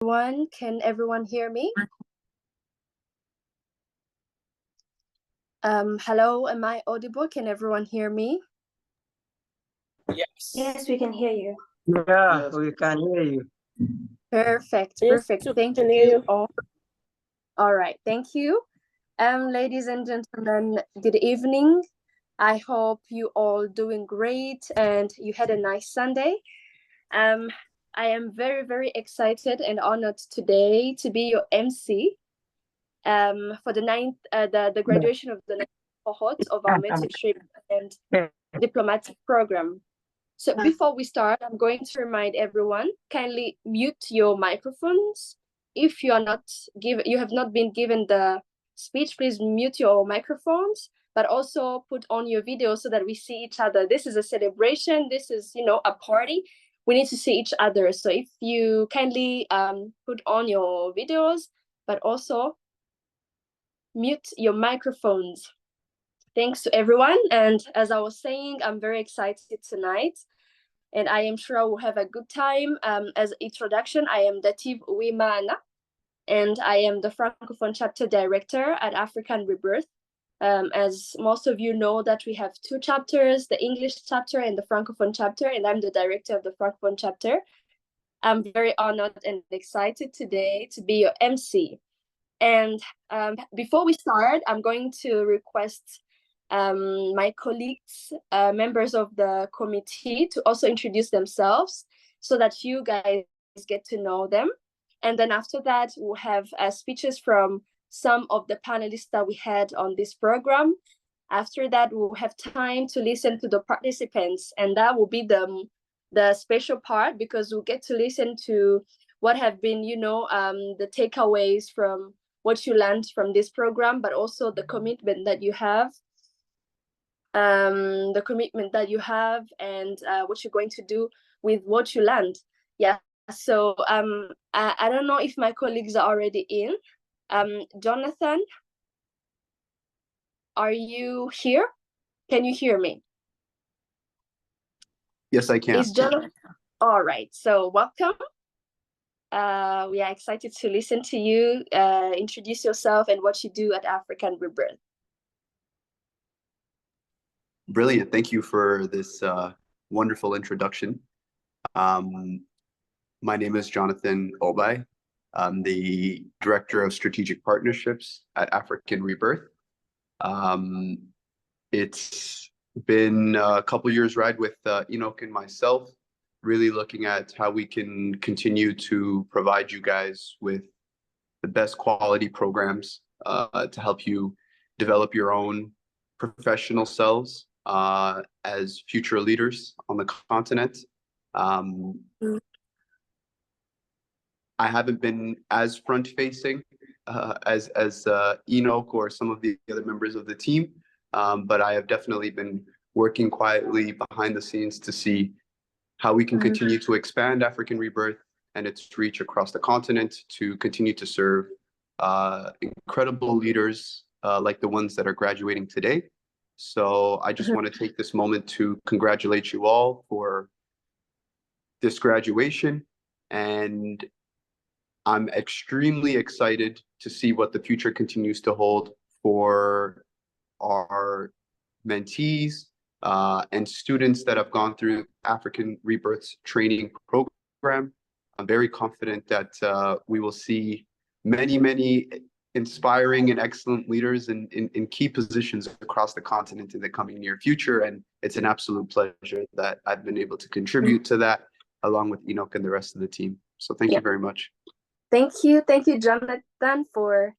Can everyone hear me? Hello, am I audible? Can everyone hear me? Yes. Yes, we can hear you. Yeah, Yes. we can hear you. Perfect, Yes, perfect. we Thank can hear you you. all. All right, thank you. Ladies and gentlemen, good evening. I hope you all doing great and you had a nice Sunday. I am very, very excited and honored today to be your MC for the graduation of the 9th cohort of our mentorship and diplomatic program. So before we start, I'm going to remind everyone, kindly mute your microphones. If you have not been given the speech, please mute your microphones, but also put on your video so that we see each other. This is a celebration. This is, a party. We need to see each other. So if you kindly put on your videos, but also mute your microphones. Thanks to everyone. And as I was saying, I'm very excited tonight. And I am sure we'll have a good time. As introduction, I am Dative Uwimana, and I am the Francophone chapter director at African Rebirth. As most of you know that we have two chapters, the English chapter and the Francophone chapter, and I'm the director of the Francophone chapter. I'm very honored and excited today to be your MC. And before we start, I'm going to request my colleagues, members of the committee, to also introduce themselves so that you guys get to know them. And then after that, we'll have speeches from some of the panelists that we had on this program. After that, we'll have time to listen to the participants, and that will be the special part, because we'll get to listen to what have been, the takeaways from what you learned from this program, but also the commitment that you have, and what you're going to do with what you learned. Yeah. So I don't know if my colleagues are already in. Jonathan, are you here? Can you hear me? Yes, I can. Is Jonathan? All right. So welcome. We are excited to listen to you. Introduce yourself and what you do at African Rebirth. Brilliant. Thank you for this wonderful introduction. My name is Jonathan Obai. I'm the Director of Strategic Partnerships at African Rebirth. It's been a couple years ride with Enoch and myself, really looking at how we can continue to provide you guys with the best quality programs to help you develop your own professional selves as future leaders on the continent. I haven't been as front-facing as Enoch or some of the other members of the team, but I have definitely been working quietly behind the scenes to see how we can continue to expand African Rebirth and its reach across the continent to continue to serve incredible leaders like the ones that are graduating today. So I just want to take this moment to congratulate you all for this graduation, and I'm extremely excited to see what the future continues to hold for our mentees and students that have gone through African Rebirth's training program. I'm very confident that we will see many, many inspiring and excellent leaders in key positions across the continent in the coming near future. And it's an absolute pleasure that I've been able to contribute to that along with Enoch and the rest of the team. So thank you very much. Thank you, Jonathan, for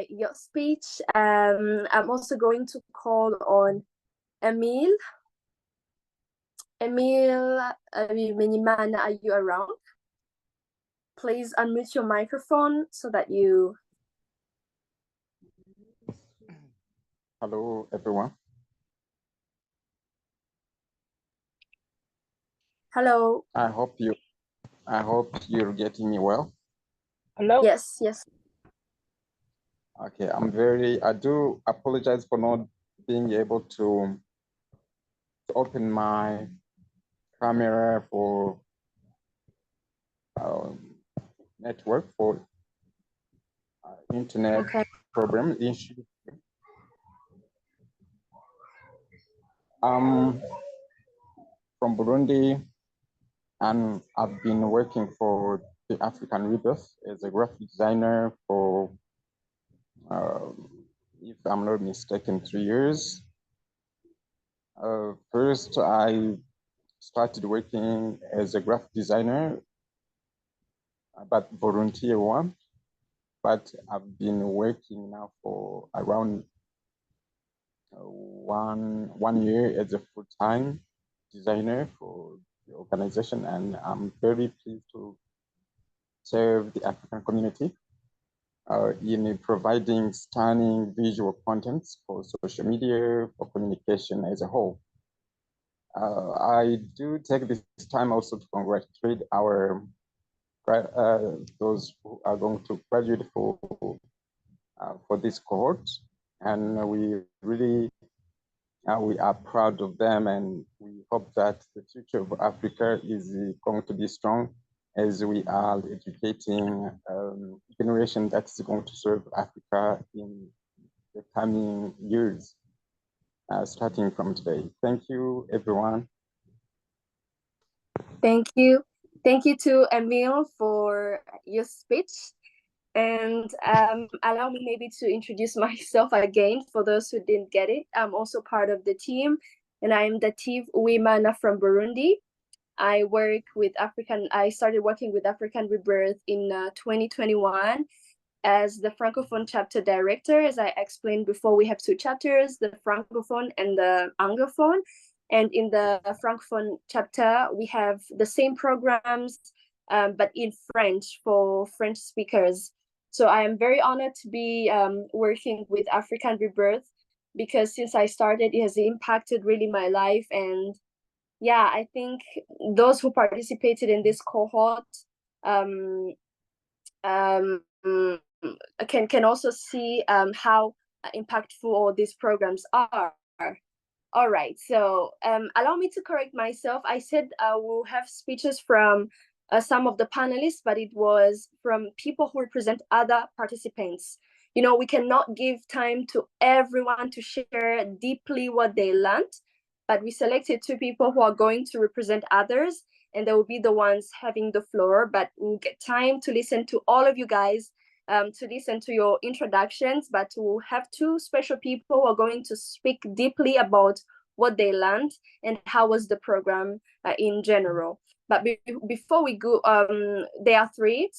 your speech. I'm also going to call on Emile. Emile Minimana, are you around? Please unmute your microphone so that you... Hello, everyone. Hello. I hope you're getting me well. Hello? Yes, yes. Okay, I do apologize for not being able to open my camera for network for internet program issue. From Burundi, and I've been working for the African Rebirth as a graphic designer for, if I'm not mistaken, 3 years. First, I started working as a graphic designer, but volunteer one. But I've been working now for around one year as a full-time designer for the organization, and I'm very pleased to serve the African community in providing stunning visual contents for social media, for communication as a whole. I do take this time also to congratulate our those who are going to graduate for this cohort, and we really we are proud of them, and we hope that the future of Africa is going to be strong as we are educating a generation that is going to serve Africa in the coming years, starting from today. Thank you, everyone. Thank you. Thank you to Emile for your speech. And allow me maybe to introduce myself again for those who didn't get it. I'm also part of the team, and I'm Dative Uwimana from Burundi. I started working with African Rebirth in 2021 as the Francophone chapter director. As I explained before, we have two chapters, the Francophone and the Anglophone. And in the Francophone chapter, we have the same programs, but in French for French speakers. So I am very honored to be working with African Rebirth, because since I started, it has impacted really my life. And yeah, I think those who participated in this cohort can also see how impactful all these programs are. All right, so allow me to correct myself. I said we'll have speeches from some of the panelists, but it was from people who represent other participants. You know, we cannot give time to everyone to share deeply what they learned, but we selected two people who are going to represent others, and they will be the ones having the floor, but we'll get time to listen to all of you guys, to listen to your introductions, but we'll have two special people who are going to speak deeply about what they learned and how was the program in general. But before we go, there are three.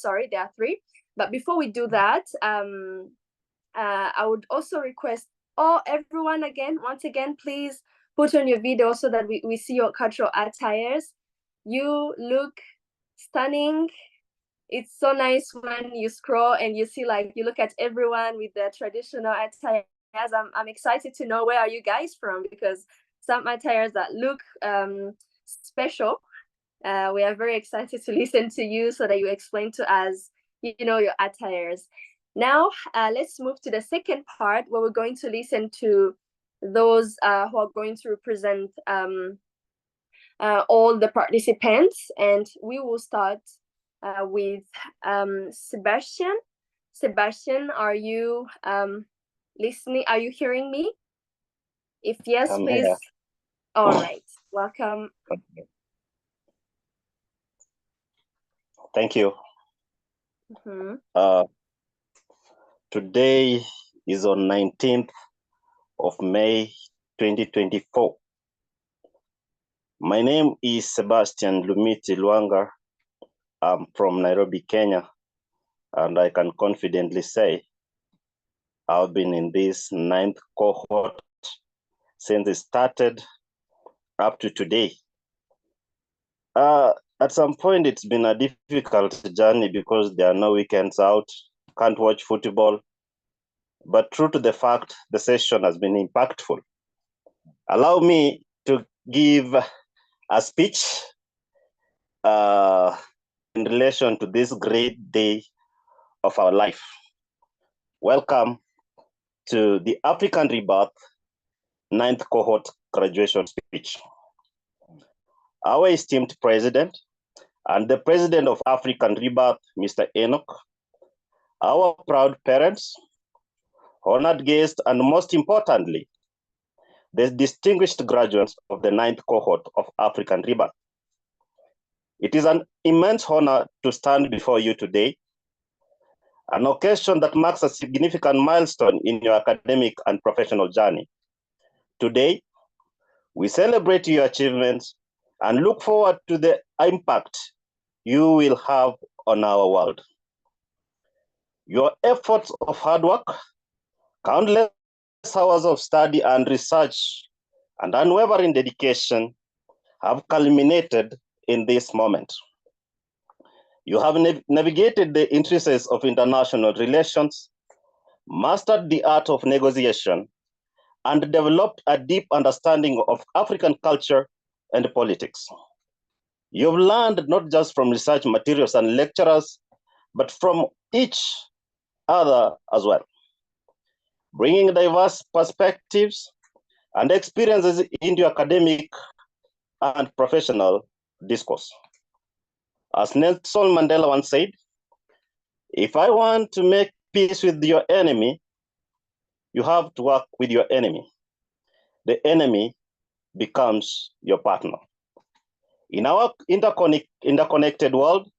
But before we do that, I would also request everyone once again, please put on your video so that we see your cultural attires. You look stunning. It's so nice when you scroll and you see, like, you look at everyone with their traditional attires. I'm excited to know where are you guys from, because some attires that look special. We are very excited to listen to you so that you explain to us, your attires. Now, let's move to the second part, where we're going to listen to those who are going to represent all the participants, and we will start with Sebastian. Sebastian, are you listening? Are you hearing me? If yes, please. Here. All right, welcome. Thank you. Today is on 19th of May 2024. My name is Sebastian Lumiti Luanga. I'm from Nairobi, Kenya, and I can confidently say I've been in this 9th cohort since it started up to today. At some point, it's been a difficult journey because there are no weekends out, can't watch football. But true to the fact, the session has been impactful. Allow me to give a speech in relation to this great day of our life. Welcome to the African Rebirth 9th cohort graduation speech. Our esteemed president, and the President of African Rebirth, Mr. Enoch, our proud parents, honored guests, and most importantly, the distinguished graduates of the 9th cohort of African Rebirth. It is an immense honor to stand before you today, an occasion that marks a significant milestone in your academic and professional journey. Today, we celebrate your achievements and look forward to the impact you will have on our world. Your efforts of hard work, countless hours of study and research, and unwavering dedication have culminated in this moment. You have navigated the intricacies of international relations, mastered the art of negotiation, and developed a deep understanding of African culture and politics. You've learned not just from research materials and lecturers, but from each other as well, bringing diverse perspectives and experiences into academic and professional discourse. As Nelson Mandela once said, if I want to make peace with your enemy, you have to work with your enemy. The enemy becomes your partner. In our interconnected world,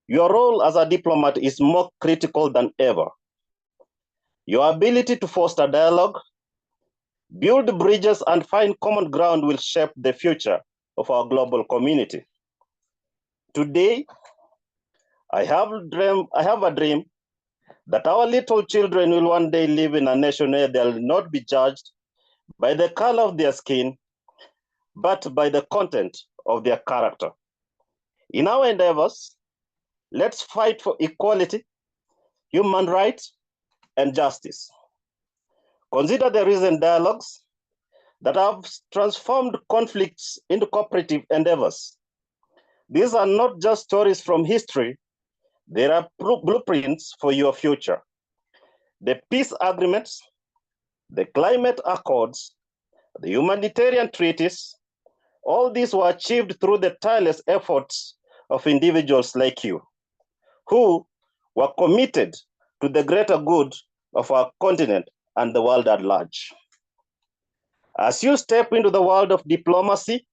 your role as a diplomat is more critical than ever. Your ability to foster dialogue, build bridges, and find common ground will shape the future of our global community. Today, I have a dream that our little children will one day live in a nation where they will not be judged by the color of their skin, but by the content of their character. In our endeavors, let's fight for equality, human rights, and justice. Consider the recent dialogues that have transformed conflicts into cooperative endeavors. These are not just stories from history, they are blueprints for your future. The peace agreements, the climate accords, the humanitarian treaties, all these were achieved through the tireless efforts of individuals like you, who were committed to the greater good of our continent and the world at large. As you step into the world of diplomacy,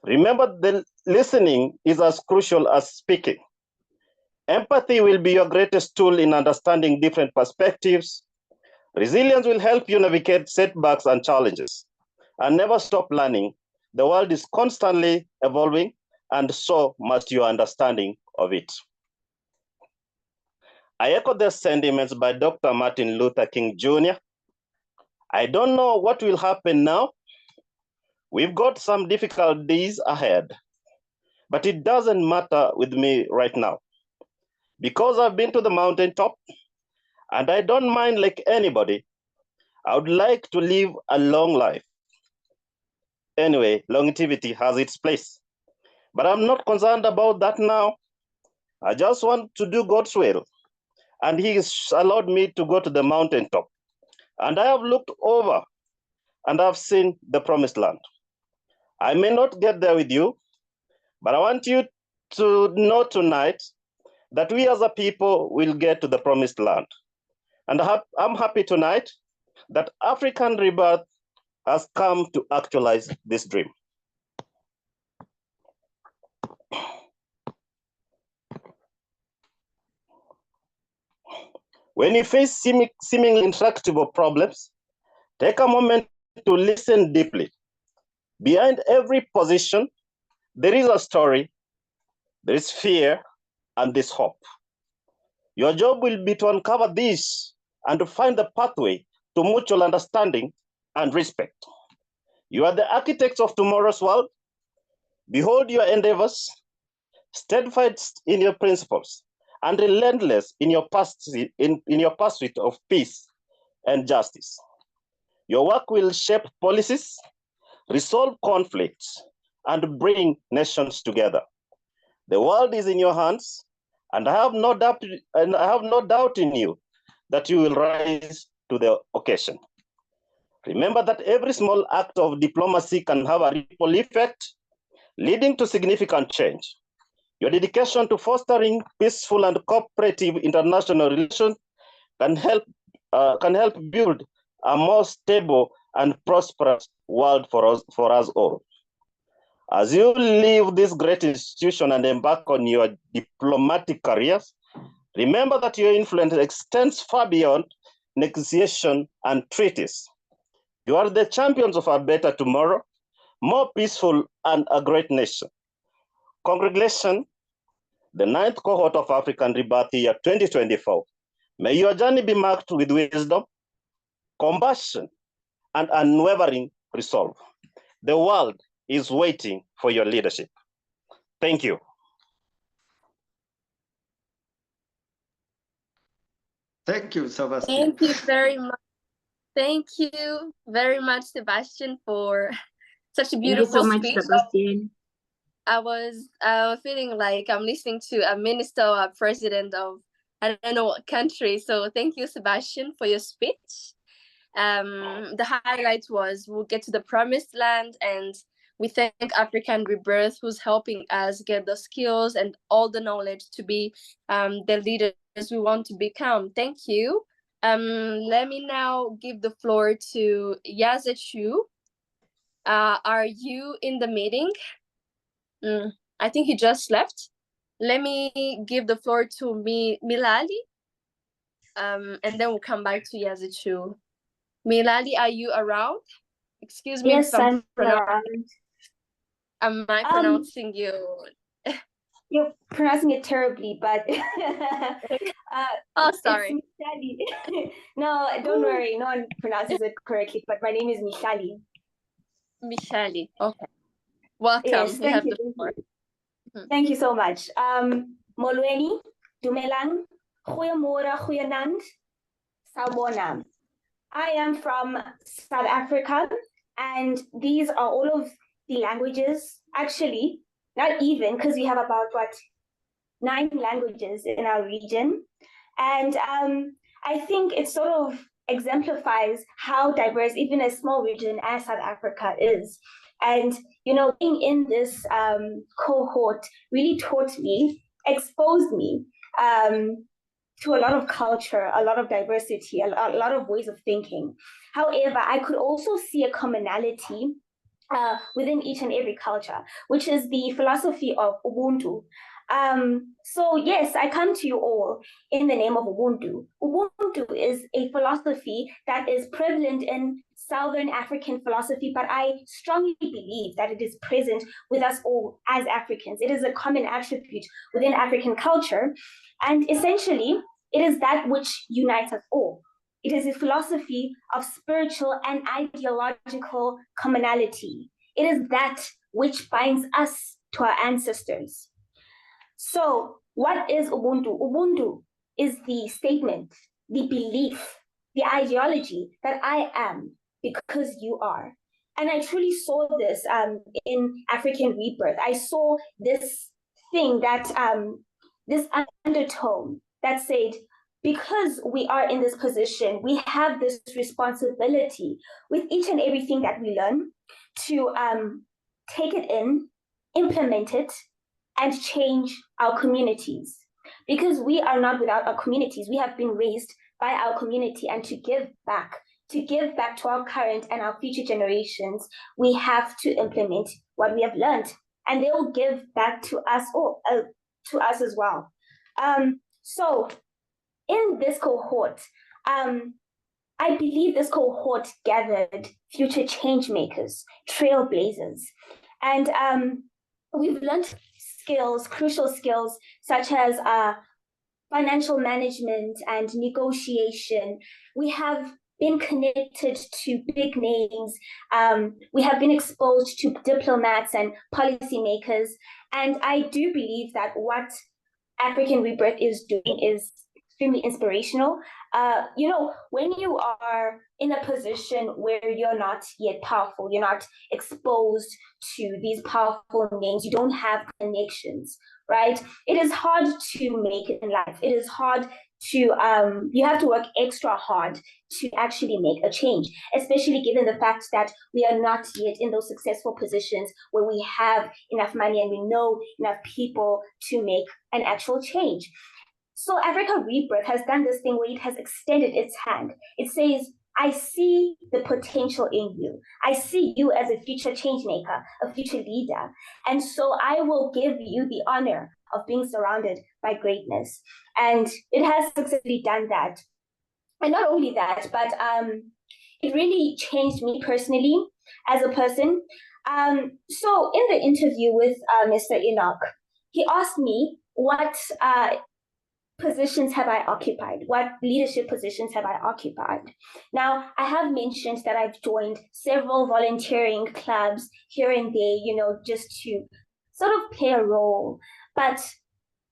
remember that listening is as crucial as speaking. Empathy will be your greatest tool in understanding different perspectives. Resilience will help you navigate setbacks and challenges. And never stop learning. The world is constantly evolving, and so must your understanding of it. I echo the sentiments by Dr. Martin Luther King Jr. I don't know what will happen now. We've got some difficult days ahead, but it doesn't matter with me right now. Because I've been to the mountaintop, and I don't mind like anybody, I would like to live a long life. Anyway, longevity has its place, but I'm not concerned about that now. I just want to do God's will, and He has allowed me to go to the mountaintop. And I have looked over, and I've seen the promised land. I may not get there with you, but I want you to know tonight that we as a people will get to the promised land. And I'm happy tonight that African Rebirth has come to actualize this dream. When you face seemingly intractable problems, take a moment to listen deeply. Behind every position, there is a story, there is fear, and there's hope. Your job will be to uncover this and to find the pathway to mutual understanding and respect. You are the architects of tomorrow's world. Behold your endeavors, steadfast in your principles, and relentless in your pursuit of peace and justice. Your work will shape policies, resolve conflicts, and bring nations together. The world is in your hands, and I have no doubt in you that you will rise to the occasion. Remember that every small act of diplomacy can have a ripple effect, leading to significant change. Your dedication to fostering peaceful and cooperative international relations can help build a more stable and prosperous world for us all. As you leave this great institution and embark on your diplomatic careers, remember that your influence extends far beyond negotiation and treaties. You are the champions of a better tomorrow, more peaceful, and a great nation. Congratulations, the 9th cohort of African Rebirth year 2024. May your journey be marked with wisdom, compassion, and unwavering resolve. The world is waiting for your leadership. Thank you. Thank you, Sebastian. Thank you very much. Thank you very much, Sebastian, for such a beautiful speech. Sebastian. I was feeling like I'm listening to a minister or a president of I don't know what country. So thank you, Sebastian, for your speech. The highlight was we'll get to the promised land, and we thank African Rebirth, who's helping us get the skills and all the knowledge to be the leaders we want to become. Thank you. Let me now give the floor to Yazechu. Are you in the meeting? I think he just left. Let me give the floor to Milali. And then we'll come back to Yazechu. Milali, are you around? Excuse me. Yes, I'm around. Am I pronouncing you? You're pronouncing it terribly, but oh, sorry. No, don't worry. No one pronounces it correctly, but my name is Michali. Michali. Okay. Welcome. Yes, thank you. Thank you so much. Molweni, Dumelang, Goeiemorgen, Goeienaand, Sawubona. I am from South Africa, and these are all of the languages, actually, not even, because we have about, 9 languages in our region. And I think it sort of exemplifies how diverse even a small region as South Africa is. And, being in this cohort really taught me, exposed me to a lot of culture, a lot of diversity, a lot of ways of thinking. However, I could also see a commonality within each and every culture, which is the philosophy of Ubuntu. So yes, I come to you all in the name of Ubuntu. Ubuntu is a philosophy that is prevalent in Southern African philosophy, but I strongly believe that it is present with us all as Africans. It is a common attribute within African culture, and essentially, it is that which unites us all. It is a philosophy of spiritual and ideological commonality. It is that which binds us to our ancestors. So, what is Ubuntu? Ubuntu is the statement, the belief, the ideology that I am because you are. And I truly saw this in African Rebirth. I saw this thing that, this undertone that said, because we are in this position, we have this responsibility with each and everything that we learn to take it in, implement it, and change our communities. Because we are not without our communities. We have been raised by our community, and to give back to our current and our future generations, we have to implement what we have learned, and they will give back to us all, to us as well. So in this cohort, I believe this cohort gathered future change makers, trailblazers, and we've learned skills, crucial skills, such as financial management and negotiation. We have been connected to big names. We have been exposed to diplomats and policymakers. And I do believe that what African Rebirth is doing is extremely inspirational. When you are in a position where you're not yet powerful, you're not exposed to these powerful names, you don't have connections right? It is hard to make it in life. It is hard to, you have to work extra hard to actually make a change, especially given the fact that we are not yet in those successful positions where we have enough money and we know enough people to make an actual change. So Africa Rebirth has done this thing where it has extended its hand. It says, I see the potential in you. I see you as a future change maker, a future leader. And so I will give you the honor of being surrounded by greatness. And it has successfully done that. And not only that, but it really changed me personally as a person. So in the interview with Mr. Enoch, he asked me what positions have I occupied? What leadership positions have I occupied? Now, I have mentioned that I've joined several volunteering clubs here and there, just to sort of play a role. But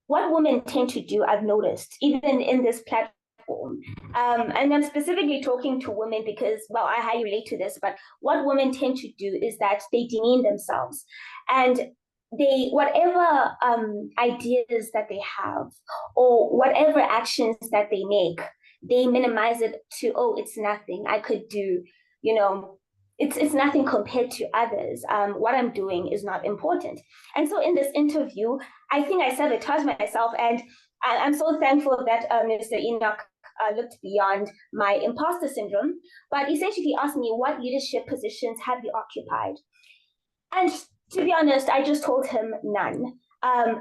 what women tend to do, I've noticed, even in this platform, and I'm specifically talking to women because, well, I highly relate to this, but what women tend to do is that they demean themselves. And they, whatever ideas that they have or whatever actions that they make, they minimize it to, oh, it's nothing. I could do, it's nothing compared to others. What I'm doing is not important. And so in this interview, I think I sabotaged myself, and I'm so thankful that Mr. Enoch looked beyond my imposter syndrome, but essentially asked me, what leadership positions have you occupied? And to be honest, I just told him none,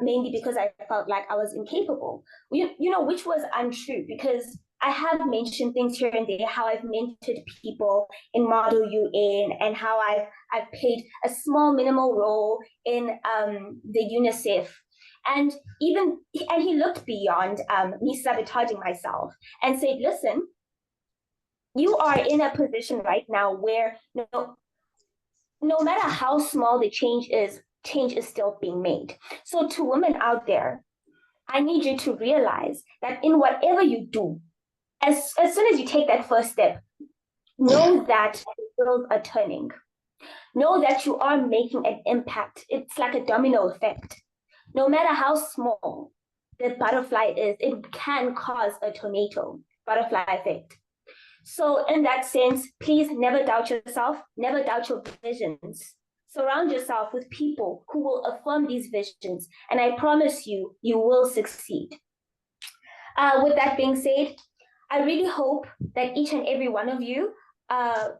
mainly because I felt like I was incapable, which was untrue, because I have mentioned things here and there, how I've mentored people in Model UN and how I've played a small minimal role in the UNICEF. And he looked beyond me sabotaging myself and said, listen, you are in a position right now where no matter how small the change is still being made. So to women out there, I need you to realize that in whatever you do, as soon as you take that first step, know that the wheels are turning. Know that you are making an impact. It's like a domino effect. No matter how small the butterfly is, it can cause a tornado, butterfly effect. So in that sense, please never doubt yourself, never doubt your visions. Surround yourself with people who will affirm these visions, and I promise you, you will succeed. With that being said, I really hope that each and every one of you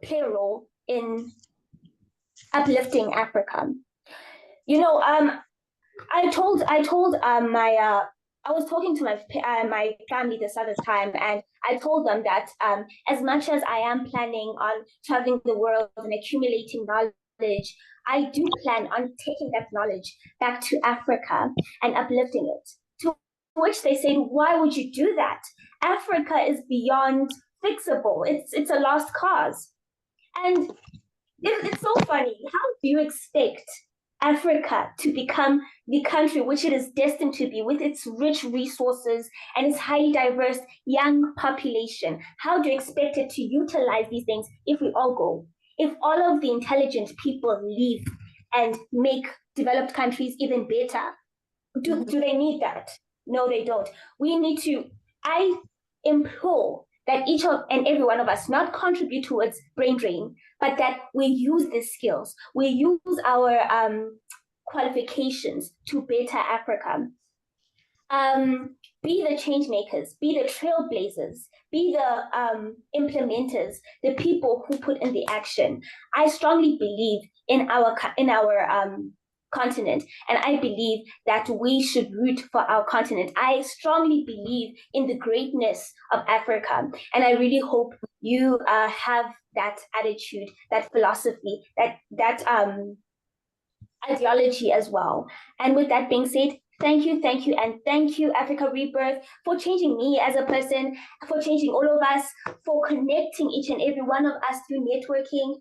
play a role in uplifting Africa. I was talking to my family this other time, and I told them that as much as I am planning on traveling the world and accumulating knowledge, I do plan on taking that knowledge back to Africa and uplifting it. To which they said, why would you do that? Africa is beyond fixable. It's a lost cause. And it's so funny. How do you expect Africa to become the country which it is destined to be, with its rich resources and its highly diverse young population? How do you expect it to utilize these things if we all go? If all of the intelligent people leave and make developed countries even better, do they need that? No, they don't. We need to, I implore that each and every one of us not contribute towards brain drain, but that we use these skills, we use our qualifications to better Africa. Be the change makers, be the trailblazers, be the implementers, the people who put in the action. I strongly believe in our continent, and I believe that we should root for our continent. I strongly believe in the greatness of Africa, and I really hope you have that attitude, that philosophy, that ideology as well. And with that being said, thank you, and thank you, Africa Rebirth, for changing me as a person, for changing all of us, for connecting each and every one of us through networking.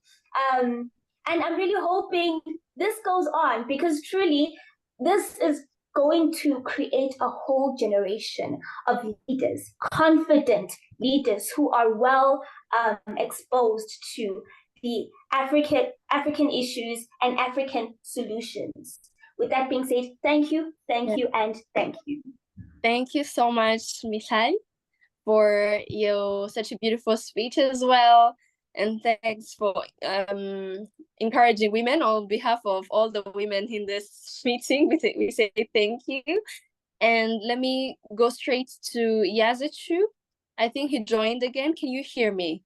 And I'm really hoping this goes on, because truly this is going to create a whole generation of leaders, confident leaders who are well exposed to the African issues and African solutions. With that being said, thank you, and thank you. Thank you so much, Michal, for your such a beautiful speech as well. And thanks for encouraging women on behalf of all the women in this meeting. We say thank you. And let me go straight to Yazichu. I think he joined again. Can you hear me?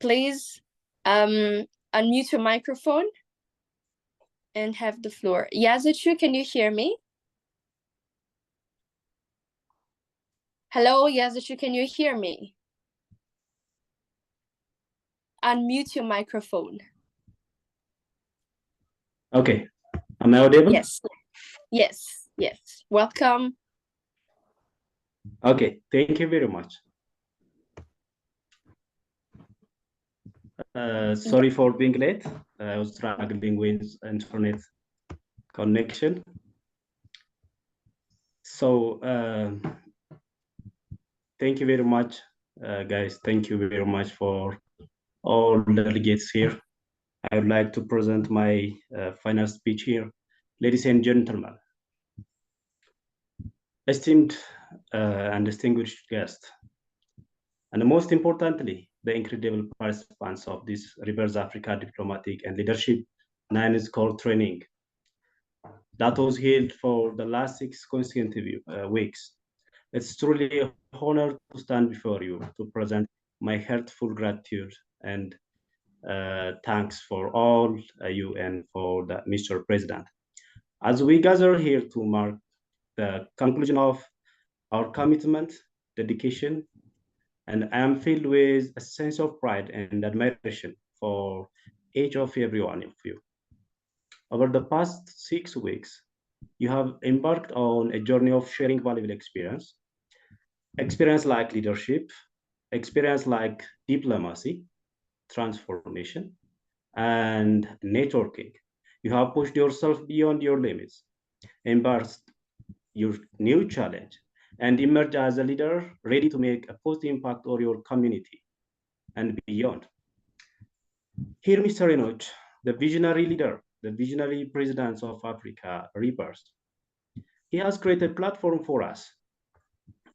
Please unmute your microphone and have the floor. Yazichu, can you hear me? Hello, Yazichu, can you hear me? Unmute your microphone. Okay, am I audible? Yes, yes, yes. Welcome. Okay, thank you very much. Sorry for being late. I was struggling with internet connection. So thank you very much, guys. Thank you very much for all delegates here. I would like to present my final speech here. Ladies and gentlemen, esteemed and distinguished guests, and most importantly, the incredible participants of this Rebirth Africa Diplomatic and Leadership 9 Core Training that was held for the last 6 consecutive weeks. It's truly an honor to stand before you to present my heartfelt gratitude and thanks for all you and for the Mr. President. As we gather here to mark the conclusion of our commitment, dedication, and I am filled with a sense of pride and admiration for each of every one of you. Over the past 6 weeks, you have embarked on a journey of sharing valuable experience like leadership, experience like diplomacy, transformation, and networking. You have pushed yourself beyond your limits, embraced your new challenge, and emerged as a leader ready to make a positive impact on your community and beyond. Here, Mr. Enoch, the visionary leader, the visionary President of Africa Rebirth, he has created a platform for us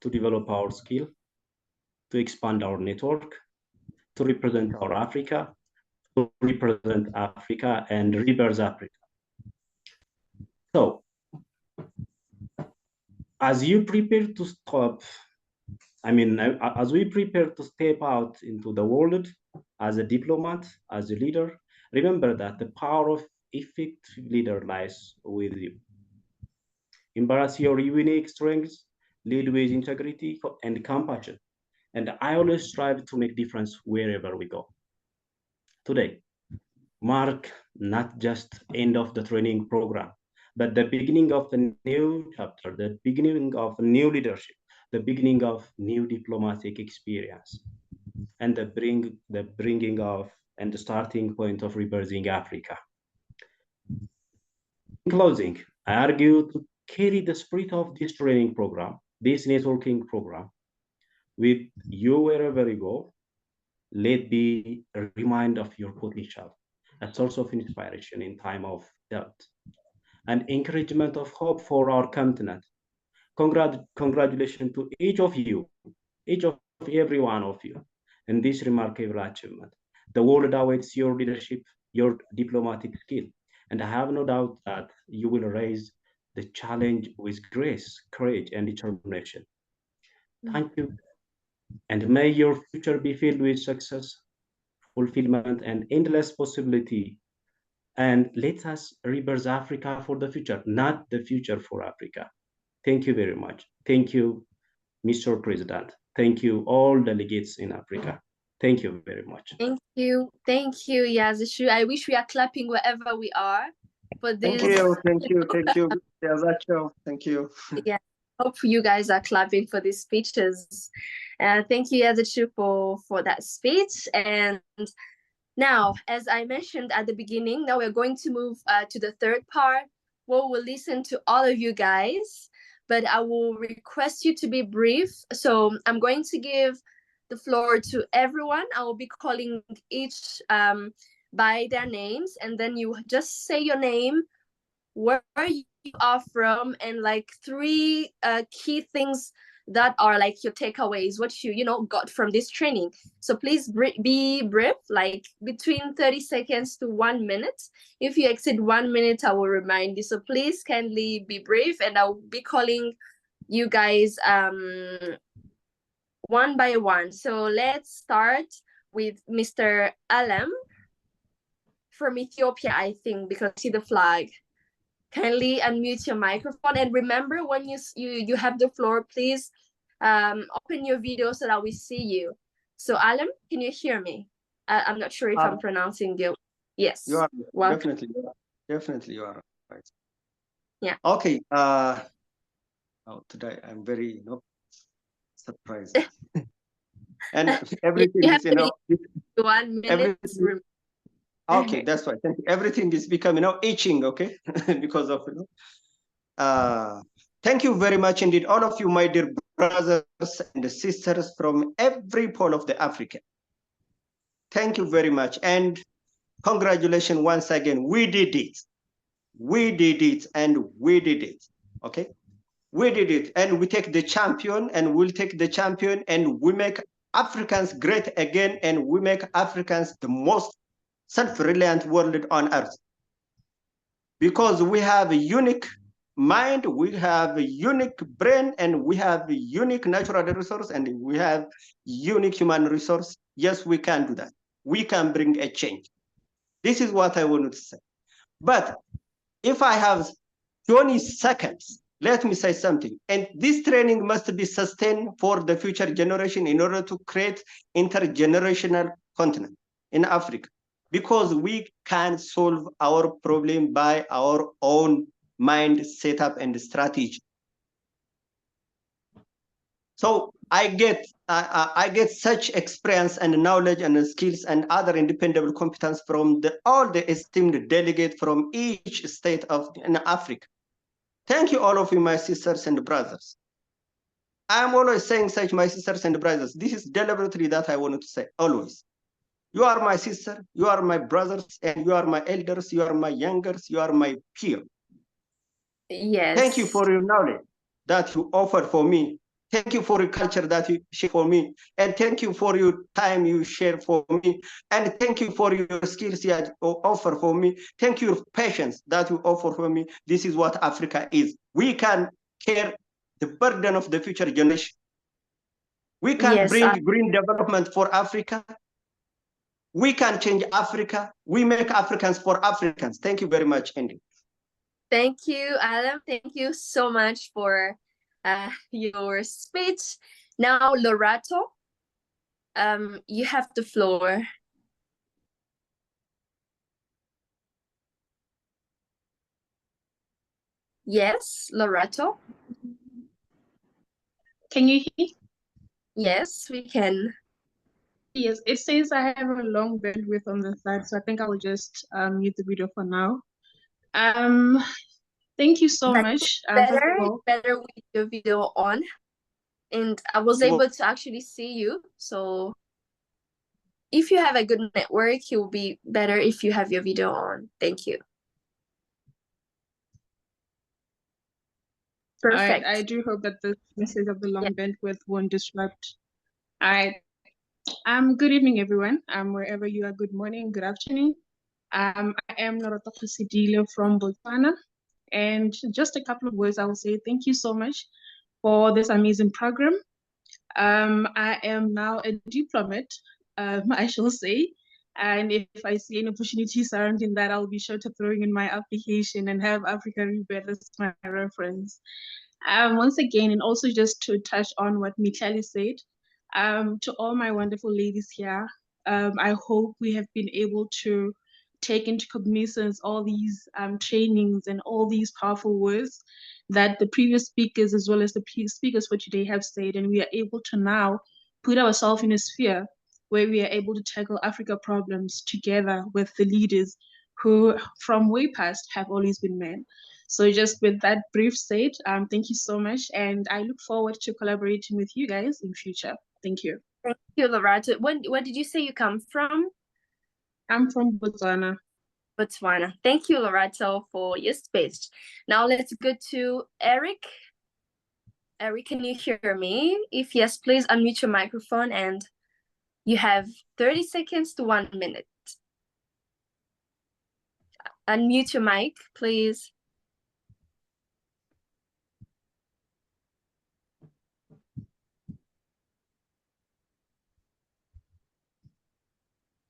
to develop our skill, to expand our network, to represent our Africa, to represent Africa and Rebirth Africa. So, as you prepare to as we prepare to step out into the world as a diplomat, as a leader, remember that the power of effective leader lies with you. Embrace your unique strengths, lead with integrity and compassion. And I always strive to make difference wherever we go. Today, mark not just end of the training program, but the beginning of a new chapter, the beginning of new leadership, the beginning of new diplomatic experience, and the bringing of and the starting point of rebirthing Africa. In closing, I argue to carry the spirit of this training program, this networking program, with you wherever you go. Let be a reminder of your potential, a source of inspiration in time of doubt, and encouragement of hope for our continent. Congratulations to each of you, each of every one of you, in this remarkable achievement. The world awaits your leadership, your diplomatic skill, and I have no doubt that you will raise the challenge with grace, courage, and determination. Thank you, and may your future be filled with success, fulfillment, and endless possibility. And let us rebirth Africa for the future, not the future for Africa. Thank you very much. Thank you, Mr. President. Thank you, all delegates in Africa. Thank you very much. Thank you, Yazichu. I wish we are clapping wherever we are for this. Thank you, Yazichu. Thank you. Yeah, hope you guys are clapping for these speeches. Thank you, Yazichu, for that speech. And now, as I mentioned at the beginning, now we're going to move to the third part, where we'll listen to all of you guys, but I will request you to be brief. So I'm going to give the floor to everyone. I will be calling each by their names, and then you just say your name, where you are from, and like 3 key things that are like your takeaways, what you got from this training. So please be brief, like between 30 seconds to 1 minute. If you exceed 1 minute, I will remind you. So please kindly be brief, and I'll be calling you guys one by one. So let's start with Mr. Alam from Ethiopia, I think, because I see the flag. Kindly unmute your microphone, and remember, when you have the floor, please open your video so that we see you. So Alam, can you hear me? I'm not sure if I'm pronouncing you. Yes. You are welcome. definitely you are right. Yeah. Okay. Today I'm very surprised. And everything is 1 minute. Okay, that's right. Thank you. Everything is becoming itching, okay, because of thank you very much indeed, all of you, my dear brothers and sisters from every pole of the Africa. Thank you very much, and congratulations once again. We did it. We did it, and we did it. Okay, we did it, and we take the champion, and we'll take the champion, and we make Africans great again, and we make Africans the most self-reliant world on earth, because we have a unique mind, we have a unique brain, and we have a unique natural resource, and we have unique human resource. Yes, we can do that. We can bring a change. This is what I wanted to say. But if I have 20 seconds, let me say something. And this training must be sustained for the future generation in order to create intergenerational continent in Africa, because we can solve our problem by our own mind setup and strategy. So I get such experience and knowledge and skills and other independent competence from all the esteemed delegates from each state in Africa. Thank you, all of you, my sisters and brothers. I'm always saying such, my sisters and brothers. This is deliberately that I wanted to say, always. You are my sister, you are my brothers, and you are my elders, you are my youngers, you are my peer. Yes. Thank you for your knowledge that you offered for me. Thank you for your culture that you share for me. And thank you for your time you share for me. And thank you for your skills you offer for me. Thank you for your patience that you offer for me. This is what Africa is. We can carry the burden of the future generation. We can bring green development for Africa. We can change Africa. We make Africans for Africans. Thank you very much, Andy. Thank you, Alam. Thank you so much for your speech. Now, Lorato, you have the floor. Yes, Lorato. Can you hear? Yes, we can. Yes, it says I have a long bandwidth on the side, so I think I will just mute the video for now. Thank you so much. Better with your video on. And I was able to actually see you. So if you have a good network, it will be better if you have your video on. Thank you. Perfect. I do hope that the message of the long bandwidth won't disrupt. All right. Good evening, everyone. Wherever you are, good morning, good afternoon. I am Lorota Presided from Botswana. And just a couple of words, I will say thank you so much for this amazing program. I am now a diplomat, I shall say. And if I see any opportunity surrounding that, I'll be sure to throw in my application and have African Rebirth as my reference. Once again, and also just to touch on what Michele said, to all my wonderful ladies here, I hope we have been able to take into cognizance all these trainings and all these powerful words that the previous speakers as well as the speakers for today have said, and we are able to now put ourselves in a sphere where we are able to tackle Africa problems together with the leaders who from way past have always been men. So just with that brief said, thank you so much, and I look forward to collaborating with you guys in future. Thank you. Thank you, Lorato. Where did you say you come from? I'm from Botswana. Botswana. Thank you, Lorato, for your speech. Now let's go to Eric. Eric, can you hear me? If yes, please unmute your microphone and you have 30 seconds to 1 minute. Unmute your mic, please.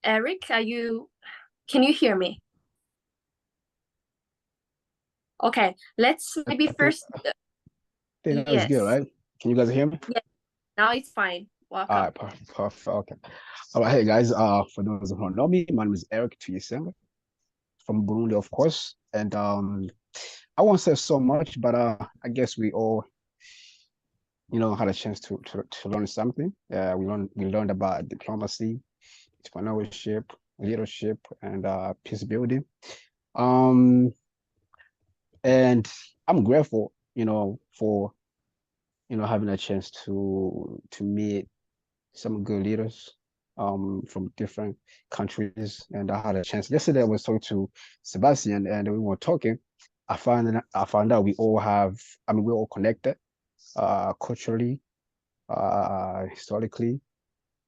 Eric, can you hear me? Okay, let's maybe first. I think that was good, right? Can you guys hear me? Yeah, now it's fine. Welcome. All right, perfect. Okay. All right, hey guys. For those who don't know me, my name is Eric Tuyisenga from Burundi, of course. And I won't say so much, but I guess we all, had a chance to learn something. We learned about diplomacy, entrepreneurship, leadership, and peace building. And I'm grateful, for having a chance to meet some good leaders from different countries. And I had a chance yesterday. I was talking to Sebastian, and we were talking. I found out we're all connected, culturally, historically,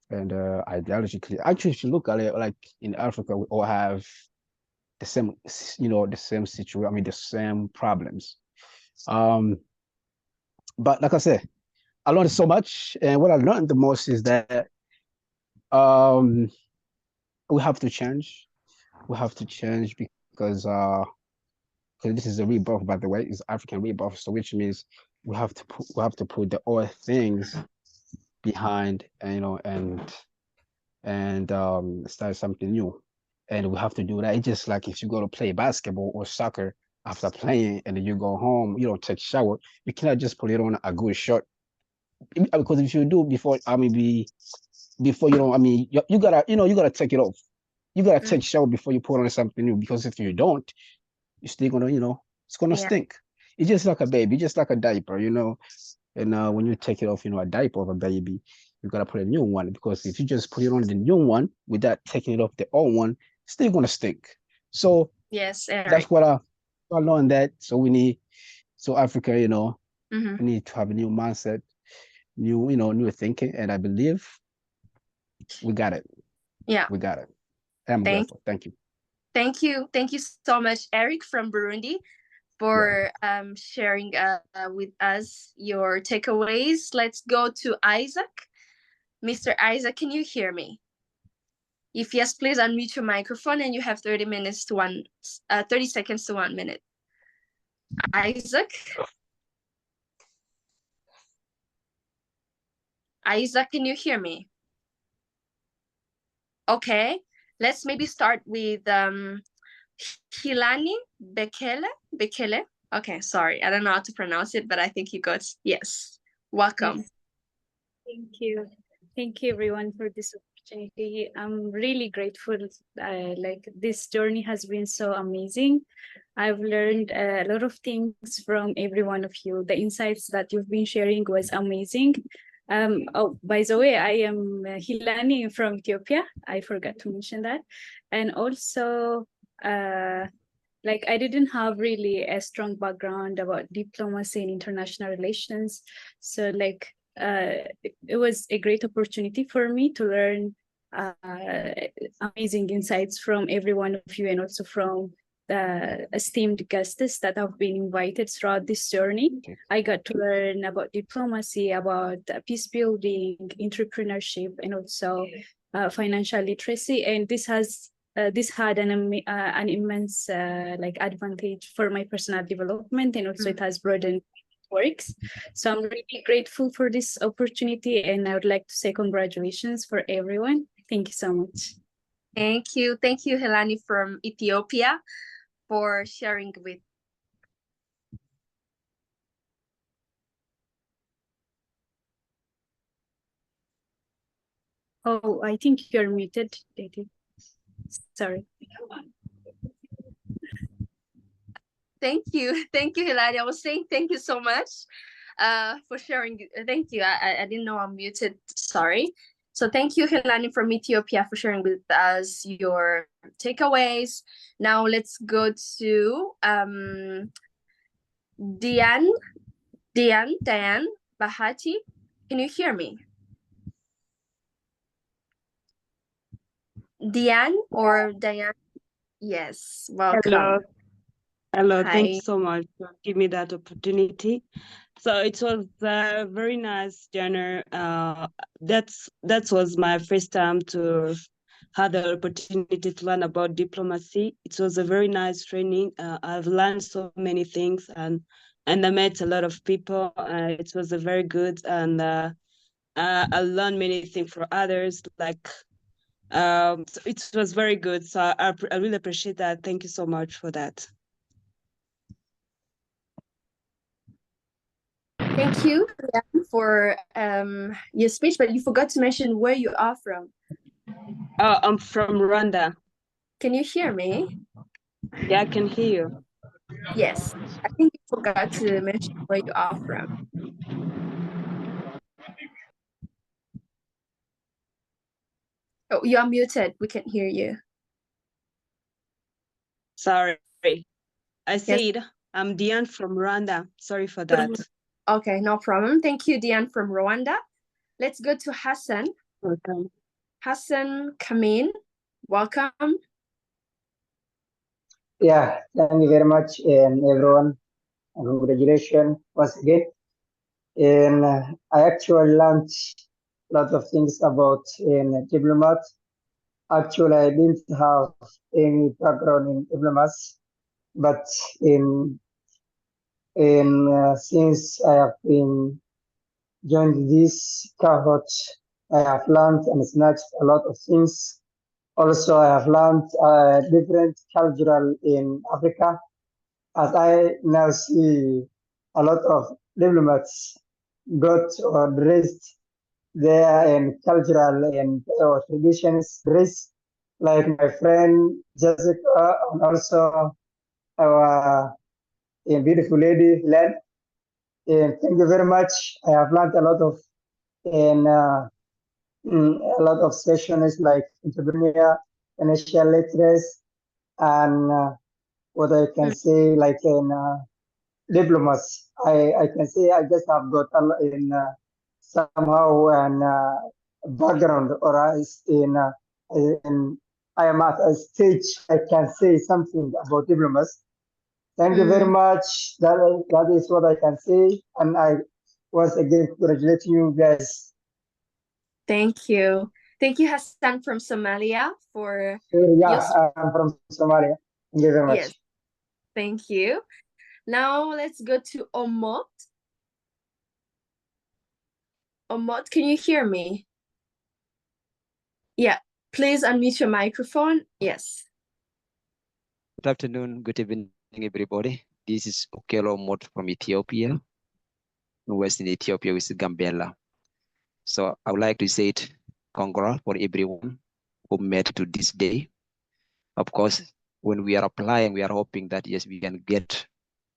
and ideologically. Actually, if you look at it, like in Africa, we all have the same, the same situation. The same problems. But like I said, I learned so much, and what I learned the most is that we have to change. We have to change because this is a rebirth, by the way, it's African rebirth. So which means we have to put the old things behind, and start something new. And we have to do that. It's just like if you go to play basketball or soccer after playing, and then you go home, you don't take a shower, you cannot just put it on a good shirt. Because if you do before, you gotta take it off. You gotta take a shower before you put on something new, because if you don't, you're still gonna, it's gonna stink. It's just like a baby, just like a diaper, and when you take it off, a diaper of a baby, you gotta put a new one, because if you just put it on the new one without taking it off the old one, it's still gonna stink. So yes, Eric. That's what I learned that. So Africa, we need to have a new mindset, new thinking, and I believe we got it. Yeah, we got it. I'm grateful. Thank you. Thank you so much, Eric from Burundi, for sharing with us your takeaways. Let's go to Isaac. Mr. Isaac, can you hear me? If yes, please unmute your microphone, and you have 30 seconds to 1 minute. Isaac? Isaac, can you hear me? Okay, let's maybe start with Hilani Bekele. Okay, sorry, I don't know how to pronounce it, but I think you got yes. Welcome. Yes. Thank you everyone for this opportunity. I'm really grateful. This journey has been so amazing. I've learned a lot of things from every one of you. The insights that you've been sharing was amazing. By the way, I am Hilani from Ethiopia. I forgot to mention that. And also, I didn't have really a strong background about diplomacy and international relations. So it was a great opportunity for me to learn amazing insights from every one of you, and also from the esteemed guests that have been invited throughout this journey. I got to learn about diplomacy, about peace building, entrepreneurship, and also financial literacy. And this had an immense advantage for my personal development, and also it has broadened works. So I'm really grateful for this opportunity, and I would like to say congratulations for everyone. Thank you so much. Thank you, Helani from Ethiopia, for sharing with. Oh, I think you're muted, David. Sorry. Thank you, Hilari. I was saying thank you so much for sharing. Thank you. I didn't know I'm muted. Sorry. So thank you, Helani from Ethiopia, for sharing with us your takeaways. Now let's go to Diane Bahati. Can you hear me? Diane or Diane? Yes, welcome. Hello, Hi. thanks so much for giving me that opportunity. So it was a very nice journey. That was my first time to have the opportunity to learn about diplomacy. It was a very nice training. I've learned so many things and I met a lot of people. It was a very good and I learned many things for others. Like so it was very good. So I really appreciate that. Thank you so much for that. Thank you for your speech, but you forgot to mention where you are from. I'm from Rwanda. Can you hear me? Yeah, I can hear you. Yes, I think you forgot to mention where you are from. Oh, you are muted. We can't hear you. Sorry. I said I'm Diane from Rwanda. Sorry for that. Okay, no problem. Thank you, Diane from Rwanda. Let's go to Hassan. Welcome. Hassan Kamin, welcome. Yeah, thank you very much, everyone. Congratulations once again. And I actually learned a lot of things about diplomat. Actually, I didn't have any background in diplomats, but since I have been joined this cohort, I have learned and snatched a lot of things. Also, I have learned different cultural in Africa, as I now see a lot of diplomats got or dressed their cultural and traditions dress, like my friend Jessica, and also our beautiful lady Len. And thank you very much. I have learned a lot of a lot of sessions like entrepreneur, financial literacy, and what I can say like in diplomas. I can say I just have got in somehow an background or I am at a stage I can say something about diplomas. Thank you very much. That is what I can say, and I once again congratulate you guys. Thank you. Thank you, Hassan from Somalia for I'm from Somalia. Thank you very much. Yes. Thank you. Now let's go to Omot. Omot, can you hear me? Yeah, please unmute your microphone. Yes. Good afternoon, good evening, everybody. This is Okelo Omot from Ethiopia, Western Ethiopia with Gambella. So I would like to say it, congrats for everyone who made to this day. Of course, when we are applying, we are hoping that yes, we can get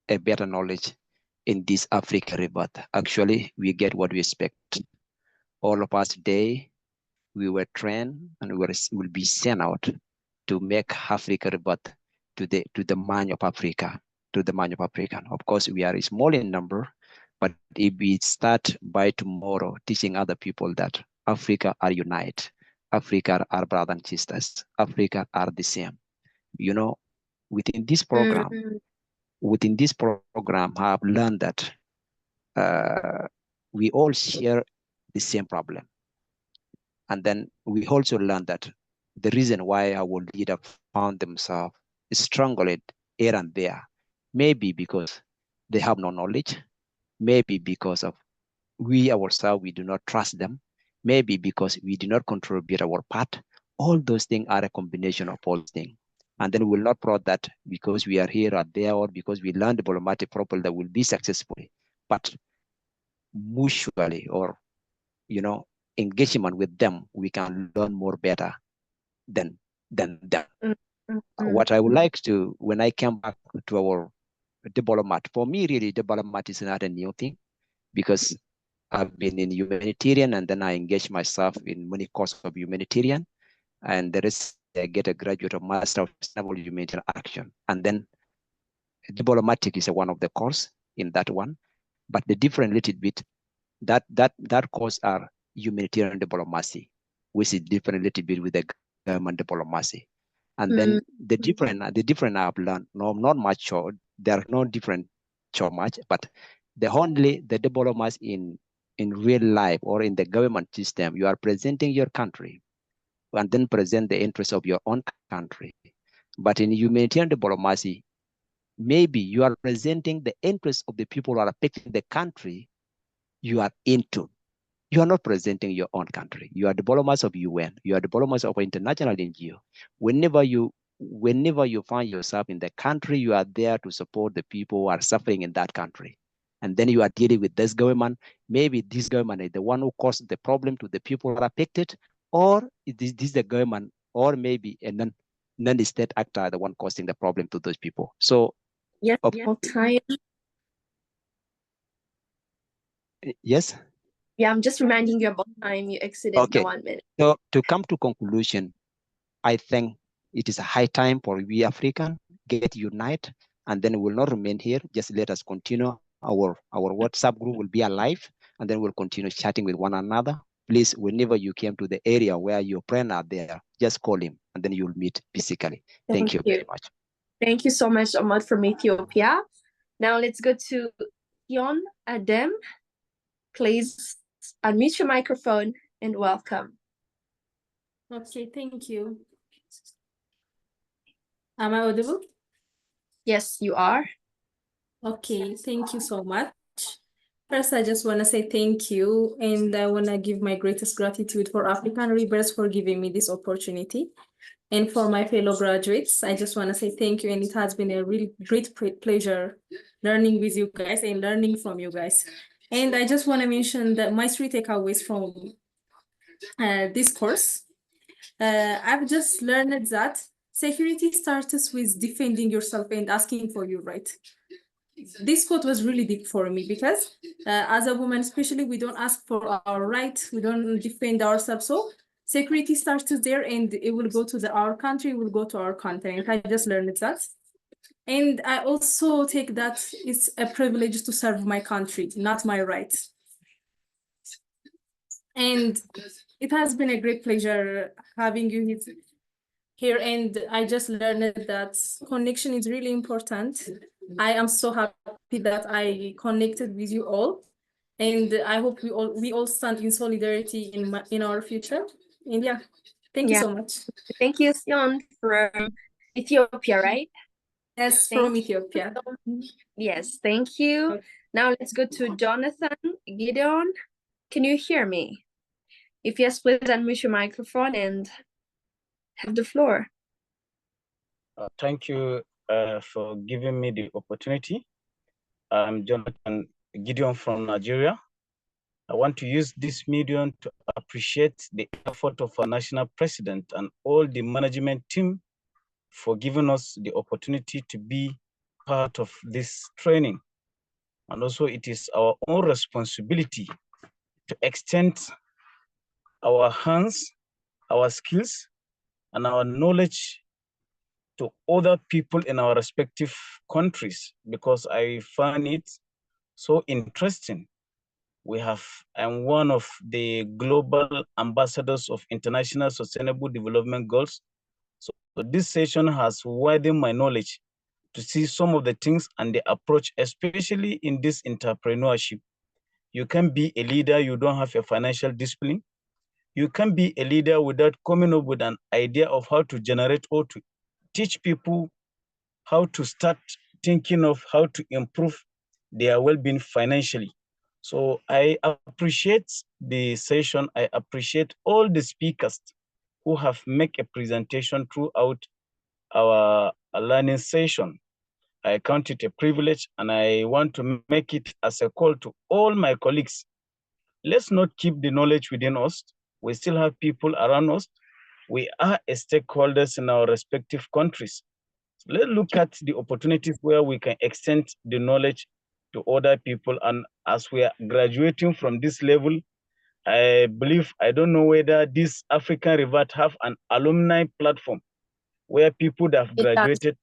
a better knowledge in this Africa Rebirth. Actually, we get what we expect. All of us today, we were trained and we will be sent out to make Africa Rebirth to the mind of Africa, to the mind of Africa. Of course, we are small in number, but if we start by tomorrow teaching other people that Africa are united, Africa are brothers and sisters, Africa are the same. You know, within this program, I have learned that we all share the same problem. And then we also learned that the reason why our leader found themselves strangling here and there, maybe because they have no knowledge, maybe because of we ourselves, we do not trust them, maybe because we do not contribute our part. All those things are a combination of all things. And then we will not prove that because we are here or there or because we learn diplomatic properly that will be successful. But mutually or, you know, engagement with them, we can learn more better than them. What I would like to, when I come back to our development, for me, really, development is not a new thing because I've been in humanitarian, and then I engaged myself in many courses of humanitarian, and the rest I get a graduate of Master of Sustainable Humanitarian Action. And then diplomatic is one of the course in that one, but the different little bit, that course are humanitarian diplomacy, which is different little bit with the government diplomacy. And then the different I've learned, no, not much, so there are no different so much, but the diplomacy in real life or in the government system, you are presenting your country and then present the interests of your own country. But in humanitarian diplomacy, maybe you are presenting the interests of the people who are affecting the country you are into. You are not presenting your own country. You are diplomats of UN. You are diplomats of international NGO. Whenever you find yourself in the country, you are there to support the people who are suffering in that country. And then you are dealing with this government. Maybe this government is the one who caused the problem to the people who are affected, or is this the government, or maybe a non-state actor the one causing the problem to those people. So yes, more time. Yes. Yeah, I'm just reminding you about time. You exceeded the 1 minute. So to come to conclusion, I think it is a high time for we African get unite, and then we'll not remain here. Just let us continue. Our WhatsApp group will be alive, and then we'll continue chatting with one another. Please, whenever you came to the area where your friend are there, just call him, and then you'll meet physically. Thank you very much. Thank you so much, Ahmad, from Ethiopia. Now let's go to Yon Adem. Please unmute your microphone and welcome. Okay, thank you. Am I audible? Yes, you are. Okay, thank you so much. First, I just want to say thank you, and I want to give my greatest gratitude for African Rebirth for giving me this opportunity. And for my fellow graduates, I just want to say thank you, and it has been a really great pleasure learning with you guys and learning from you guys. And I just want to mention that my 3 takeaways from this course. I've just learned that security starts with defending yourself and asking for your right. This quote was really deep for me because as a woman, especially, we don't ask for our right, we don't defend ourselves. So security starts there, and it will go to our country, it will go to our continent. I just learned that. And I also take that it's a privilege to serve my country, not my right. And it has been a great pleasure having you here, and I just learned that connection is really important. I am so happy that I connected with you all, and I hope we all stand in solidarity in our future. And yeah, thank you so much. Thank you, Sion, from Ethiopia, right? Yes, from Ethiopia. Yes, thank you. Now let's go to Jonathan Gideon. Can you hear me? If yes, please unmute your microphone and have the floor. Thank you for giving me the opportunity. I'm Jonathan Gideon from Nigeria. I want to use this medium to appreciate the effort of our national president and all the management team for giving us the opportunity to be part of this training. And also it is our own responsibility to extend our hands, our skills, and our knowledge to other people in our respective countries, because I find it so interesting. I'm one of the global ambassadors of International Sustainable Development Goals. So this session has widened my knowledge to see some of the things and the approach, especially in this entrepreneurship. You can be a leader, you don't have a financial discipline. You can be a leader without coming up with an idea of how to generate or to teach people how to start thinking of how to improve their well-being financially. So I appreciate the session. I appreciate all the speakers who have made a presentation throughout our learning session. I count it a privilege, and I want to make it as a call to all my colleagues. Let's not keep the knowledge within us. We still have people around us. We are stakeholders in our respective countries. So let's look at the opportunities where we can extend the knowledge to other people. And as we are graduating from this level, I believe, I don't know whether this African Rebirth have an alumni platform where people that have graduated.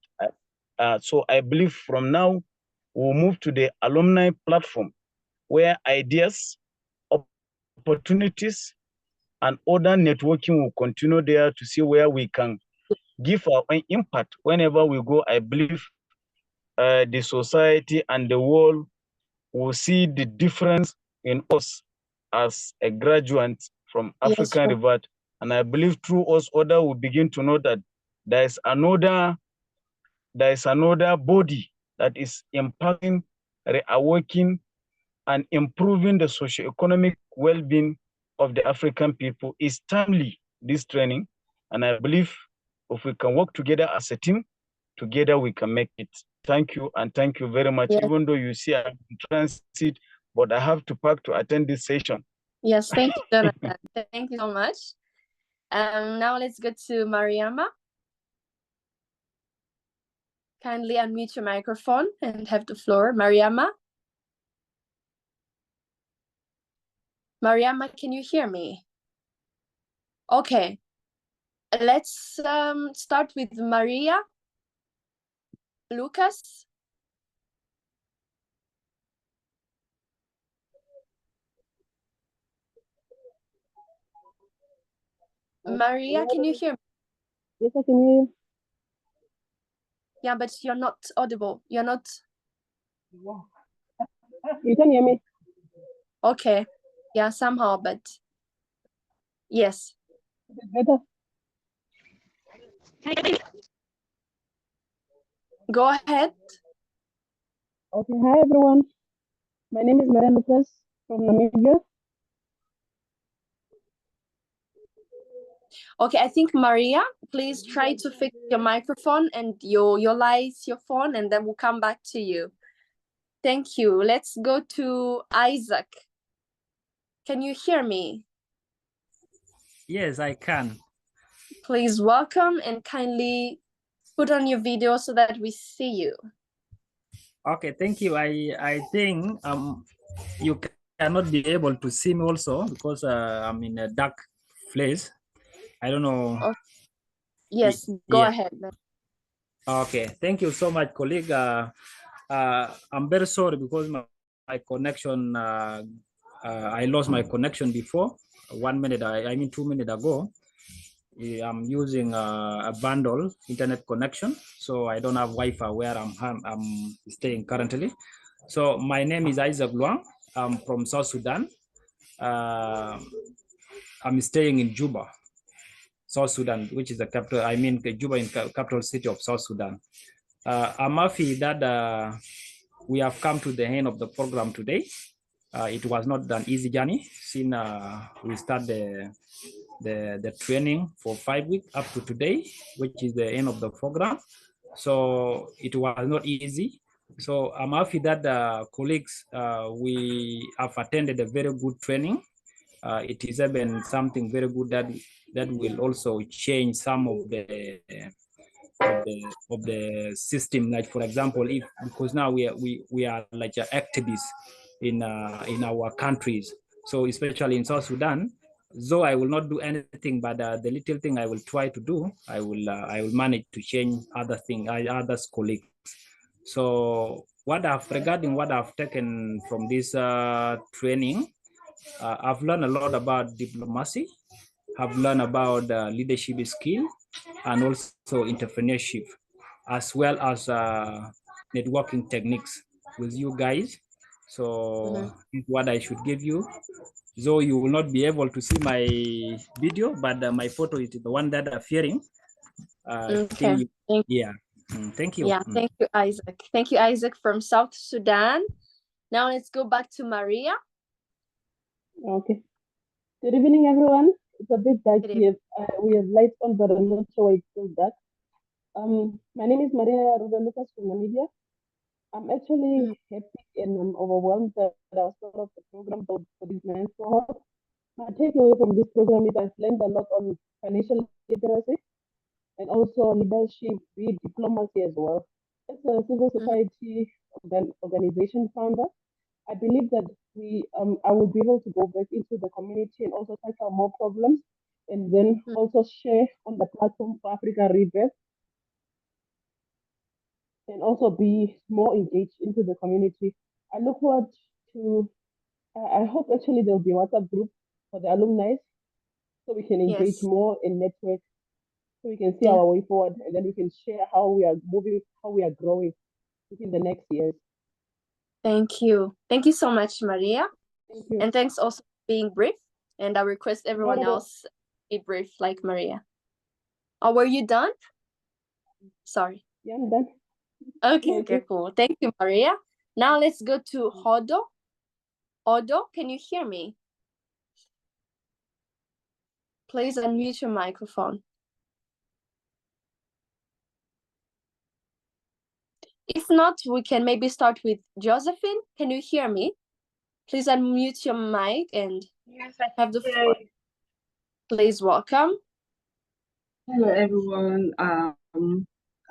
So I believe from now, we'll move to the alumni platform where ideas, opportunities, and other networking will continue there to see where we can give our own impact. Whenever we go, I believe the society and the world will see the difference in us as a graduate from African Rebirth. And I believe through us, others will begin to know that there is another body that is impacting, reawakening, and improving the socioeconomic well-being of the African people. Is timely, this training. And I believe if we can work together as a team, together we can make it. Thank you, and thank you very much. Even though you see I'm in transit, but I have to pack to attend this session. Yes, thank you, Jonathan. Thank you so much. Now let's go to Mariama. Kindly unmute your microphone and have the floor. Mariama? Mariama, can you hear me? Okay. Let's start with Maria. Lucas? Maria, can you hear me? Yes, I can hear you. Yeah, but you're not audible. You're not. You can hear me. Okay. Yeah, somehow, but yes. Better. Go ahead. Okay, hi everyone. My name is Maria Lucas from Namibia. Okay, I think Maria, please try to fix your microphone and your lights, your phone, and then we'll come back to you. Thank you. Let's go to Isaac. Can you hear me? Yes, I can. Please welcome and kindly put on your video so that we see you. Okay, thank you. I think you cannot be able to see me also because I'm in a dark place. I don't know. Oh, yes, go ahead. Okay, thank you so much, colleague. I'm very sorry because my connection, I lost my connection before. 1 minute, I mean 2 minutes ago. I'm using a bundle internet connection, so I don't have Wi-Fi where I'm staying currently. So my name is Isaac Luang. I'm from South Sudan. I'm staying in Juba, South Sudan, which is the capital. I mean, Juba in capital city of South Sudan. I'm happy that we have come to the end of the program today. It was not an easy journey since we start the training for 5 weeks up to today, which is the end of the program. So it was not easy. So I'm happy that colleagues, we have attended a very good training. It is even something very good that will also change some of the system. Like for example, because now we are like activists in our countries. So especially in South Sudan, though I will not do anything, but the little thing I will try to do, I will manage to change other colleagues. So regarding what I've taken from this training, I've learned a lot about diplomacy. I've learned about leadership skill and also entrepreneurship, as well as networking techniques with you guys. So what I should give you, though you will not be able to see my video, but my photo is the one that appearing. Okay. Thank you. Yeah, thank you, Isaac. Thank you, Isaac from South Sudan. Now let's go back to Maria. Okay. Good evening, everyone. It's a bit dark here. We have lights on, but I'm not sure why it's still dark. My name is Maria Ruben Lucas from Namibia. I'm actually happy and I'm overwhelmed that I was part of the program for this man's cohort. My takeaway from this program is I've learned a lot on financial literacy and also leadership, diplomacy as well. as a civil society organization founder, I believe that I will be able to go back into the community and also tackle more problems, and then also share on the platform for African Rebirth, and also be more engaged into the community. I look forward to. I hope actually there'll be a WhatsApp group for the alumni, so we can engage more in network, so we can see our way forward, and then we can share how we are moving, how we are growing within the next years. Thank you. Thank you so much, Maria. Thank you. And thanks also for being brief. And I request everyone Wonderful. else be brief like Maria. Oh, were you done? Sorry. Yeah, I'm done. Okay, okay, cool. Thank you, Maria. Now let's go to Hodo. Hodo, can you hear me? Please unmute your microphone. If not, we can maybe start with Josephine. Can you hear me? Please unmute your mic and have the floor. Please welcome. Hello, everyone.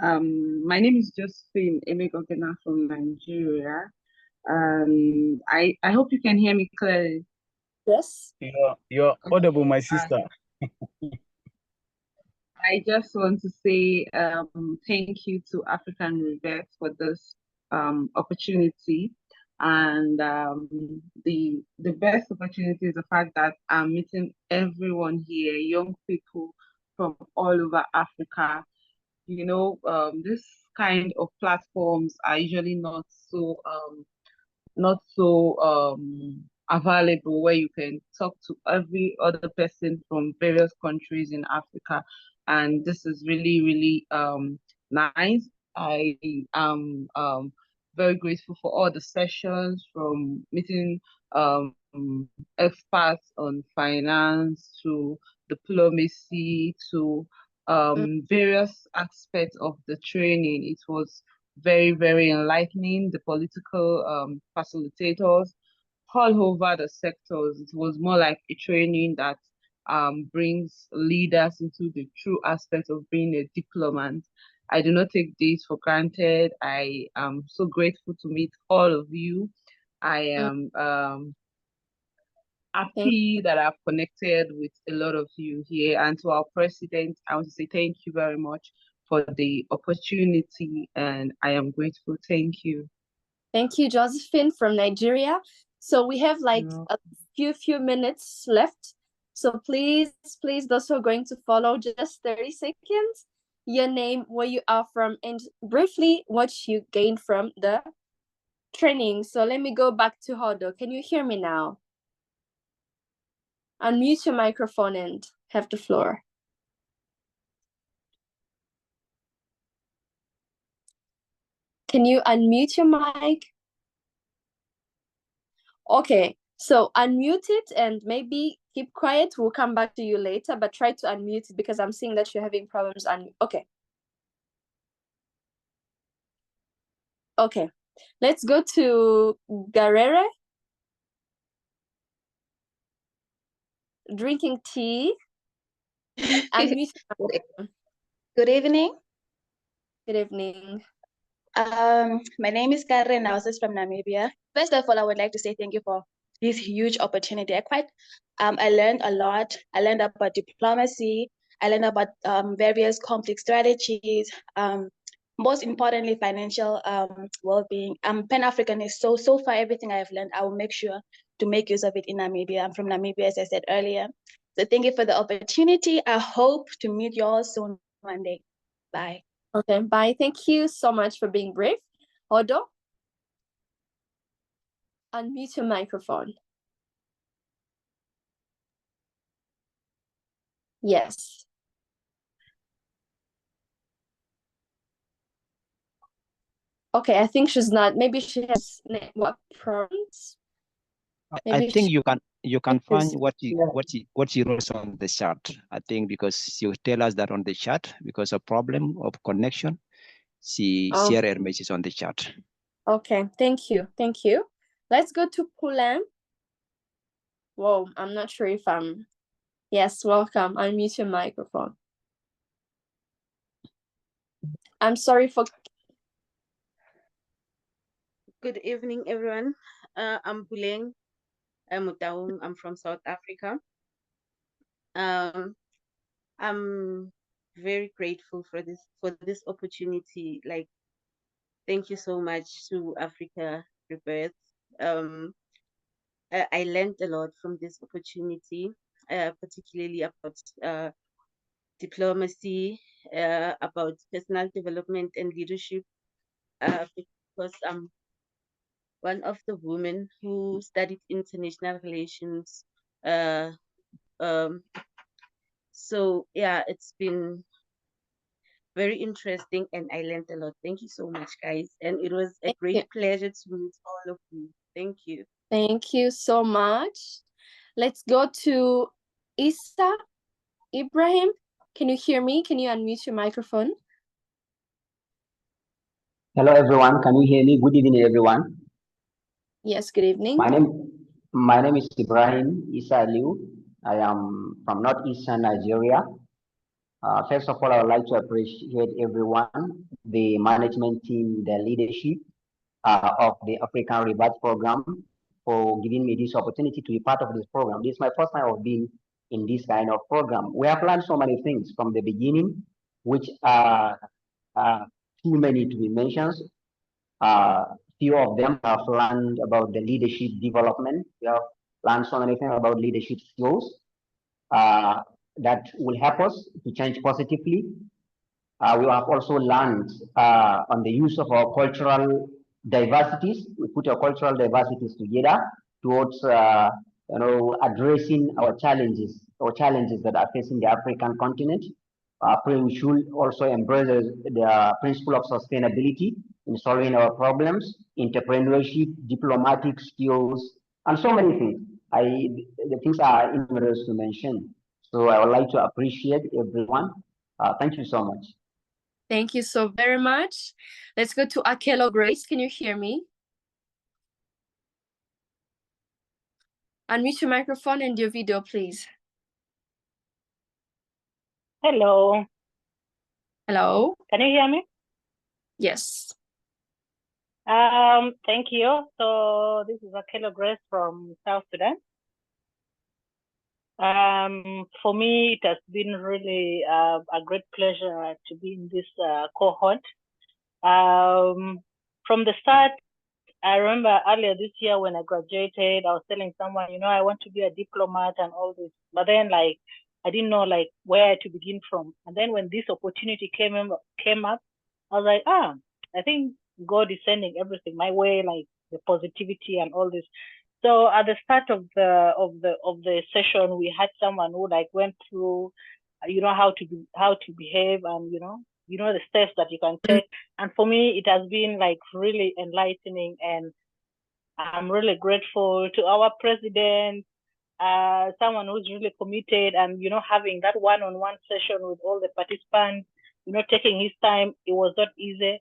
My name is Josephine Emegogena from Nigeria. I hope you can hear me clearly. Yes. You're audible, my sister. I just want to say thank you to African Rebirth for this opportunity. And the best opportunity is the fact that I'm meeting everyone here, young people from all over Africa. You know, this kind of platforms are usually not so available, where you can talk to every other person from various countries in Africa, and this is really, really nice. I am very grateful for all the sessions, from meeting experts on finance to diplomacy to various aspects of the training. It was very, very enlightening. The political facilitators all over the sectors. It was more like a training that brings leaders into the true aspect of being a diplomat. I do not take this for granted. I am so grateful to meet all of you. I am happy that I've connected with a lot of you here. And to our president, I want to say thank you very much for the opportunity, and I am grateful. Thank you. Thank you, Josephine from Nigeria. So we have like a few minutes left. So please, those who are going to follow, just 30 seconds, your name, where you are from, and briefly what you gained from the training. So let me go back to Hodo. Can you hear me now? Unmute your microphone and have the floor. Can you unmute your mic? Okay, so unmute it and maybe keep quiet. We'll come back to you later, but try to unmute it because I'm seeing that you're having problems. Okay. Okay, let's go to Garere. Drinking tea. Unmute. Good evening. Good evening. My name is Karen. I was just from Namibia. First of all, I would like to say thank you for this huge opportunity. I learned a lot. I learned about diplomacy. I learned about various conflict strategies. Most importantly, financial well-being. I'm Pan-Africanist, so far everything I've learned, I will make sure to make use of it in Namibia. I'm from Namibia, as I said earlier. So thank you for the opportunity. I hope to meet you all soon one day. Bye. Okay, bye. Thank you so much for being brave. Hodo, unmute your microphone. Yes. Okay, I think she's not. Maybe she has network problems. I think you can find what you wrote on the chat. I think because you tell us that on the chat, because of problem of connection, she share her message on the chat. Okay, thank you. Let's go to Poulain. Whoa, I'm not sure if I'm... Yes, welcome. Unmute your microphone. I'm sorry for... Good evening, everyone. I'm Buleng Mutaung. I'm from South Africa. I'm very grateful for this opportunity. Like, thank you so much to Africa Rebirth. I learned a lot from this opportunity, particularly about diplomacy, about personal development and leadership, because I'm one of the women who studied international relations. So yeah, it's been very interesting and I learned a lot. Thank you so much, guys. And it was a great pleasure to meet all of you. Thank you. Thank you so much. Let's go to Isa Ibrahim. Can you hear me? Can you unmute your microphone? Hello, everyone. Can you hear me? Good evening, everyone. Yes, good evening. My name is Ibrahim Isa Liu. I am from northeastern Nigeria. First of all, I would like to appreciate everyone, the management team, the leadership of the African Rebirth program for giving me this opportunity to be part of this program. This is my first time of being in this kind of program. We have learned so many things from the beginning, which are too many to be mentioned. Few of them have learned about the leadership development. We have learned so many things about leadership skills that will help us to change positively. We have also learned on the use of our cultural diversities. We put our cultural diversities together towards addressing our challenges that are facing the African continent. We should also embrace the principle of sustainability in solving our problems, entrepreneurship, diplomatic skills, and so many things. The things are numerous to mention. So I would like to appreciate everyone. Thank you so much. Thank you so very much. Let's go to Akelo Grace. Can you hear me? Unmute your microphone and your video, please. Hello. Hello. Can you hear me? Yes. Thank you. So this is Akelo Grace from South Sudan. For me, it has been really a great pleasure to be in this cohort. From the start, I remember earlier this year when I graduated, I was telling someone, I want to be a diplomat and all this. But then, I didn't know where to begin from. And then when this opportunity came up, I was like, I think God is sending everything my way, the positivity and all this. So at the start of the session, we had someone who went through, how to behave and the steps that you can take. And for me, it has been really enlightening, and I'm really grateful to our president, someone who's really committed, and having that one-on-one session with all the participants, taking his time. It was not easy.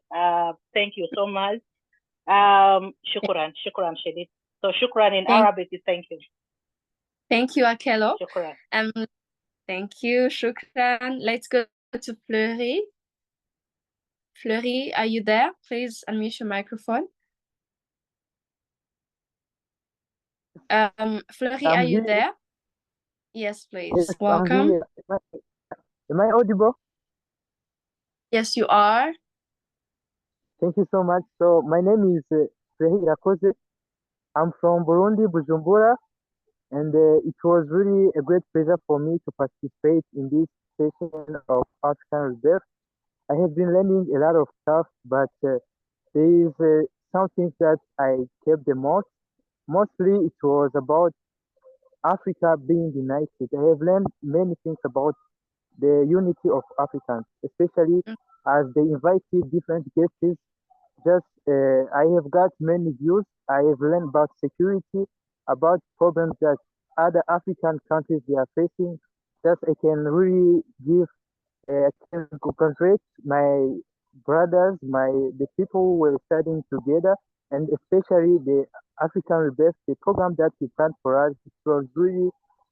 Thank you so much. Shukran Shadid. So shukran in Arabic is thank you. Thank you, Akelo. Shukran. Thank you, shukran. Let's go to Fleury. Fleury, are you there? Please unmute your microphone. Fleury, are you there? Yes, please. Yes, welcome. I'm here. Am I audible? Yes, you are. Thank you so much. So my name is Frehi Irakoze. I'm from Burundi, Bujumbura, and it was really a great pleasure for me to participate in this session of African Rebirth. I have been learning a lot of stuff, but there is some things that I kept the most. Mostly it was about Africa being united. I have learned many things about the unity of Africans, especially as they invited different guests. I have got many views. I have learned about security, about problems that other African countries they are facing. Just I can really can congratulate my brothers, the people who were studying together, and especially the African Rebirth, the program that we planned for us. It was really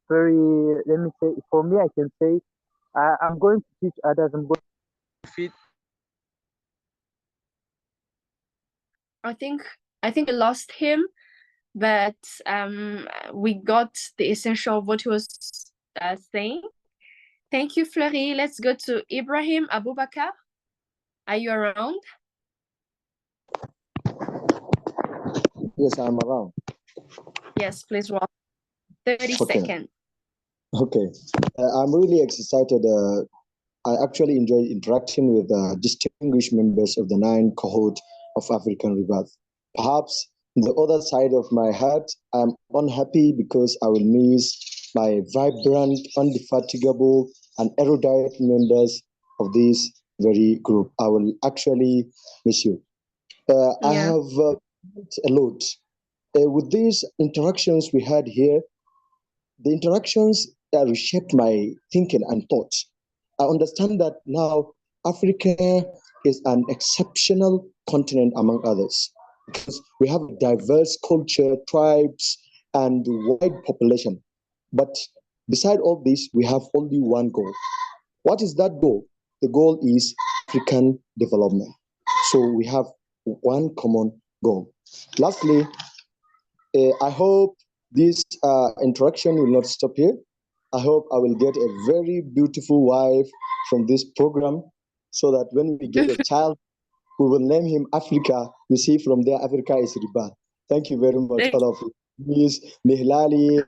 very, let me say, for me, I can say, I'm going to teach others. I'm going to feed. I think I think we lost him, but we got the essential of what he was saying. Thank you, Fleury. Let's go to Ibrahim Abubakar. Are you around? Yes, I'm around. Yes, please walk. 30 seconds. Okay. I'm really excited. I actually enjoy interacting with distinguished members of the 9 Cohort of African Rebirth. Perhaps the other side of my heart, I'm unhappy because I will miss my vibrant, indefatigable, and erudite members of this very group. I will actually miss you. I have a lot. With these interactions we had here, the interactions reshaped my thinking and thoughts. I understand that now Africa is an exceptional continent among others because we have a diverse culture, tribes, and wide population. But beside all this, we have only one goal. What is that goal? The goal is African development. So we have one common goal. Lastly, I hope this interaction will not stop here. I hope I will get a very beautiful wife from this program so that when we get a child, we will name him Africa. You see, from there, Africa is rebirth. Thank you very much, all of you. Miss Mihlali,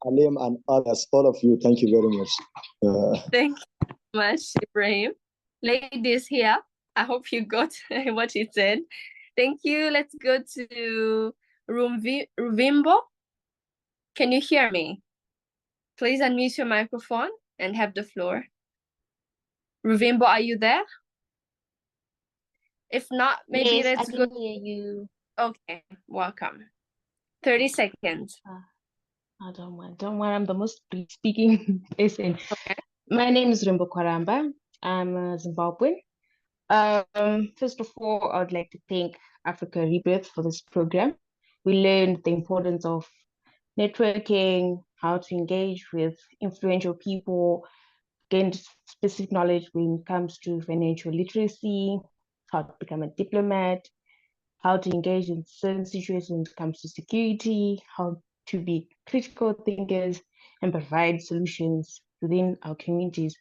Alim, and others, all of you, thank you very much. Thank you so much, Ibrahim. Ladies here, I hope you got what he said. Thank you. Let's go to Ruvimbo. Can you hear me? Please unmute your microphone and have the floor. Ruvimbo, are you there? If not, maybe Yes, let's I go. can hear you. Okay, welcome. 30 seconds. Don't worry, I'm the most speaking person. Okay. My name is Rimbo Kwaramba. I'm a Zimbabwean. First of all, I would like to thank Africa Rebirth for this program. We learned the importance of networking, how to engage with influential people, gained specific knowledge when it comes to financial literacy, how to become a diplomat, how to engage in certain situations when it comes to security, how to be critical thinkers and provide solutions within our communities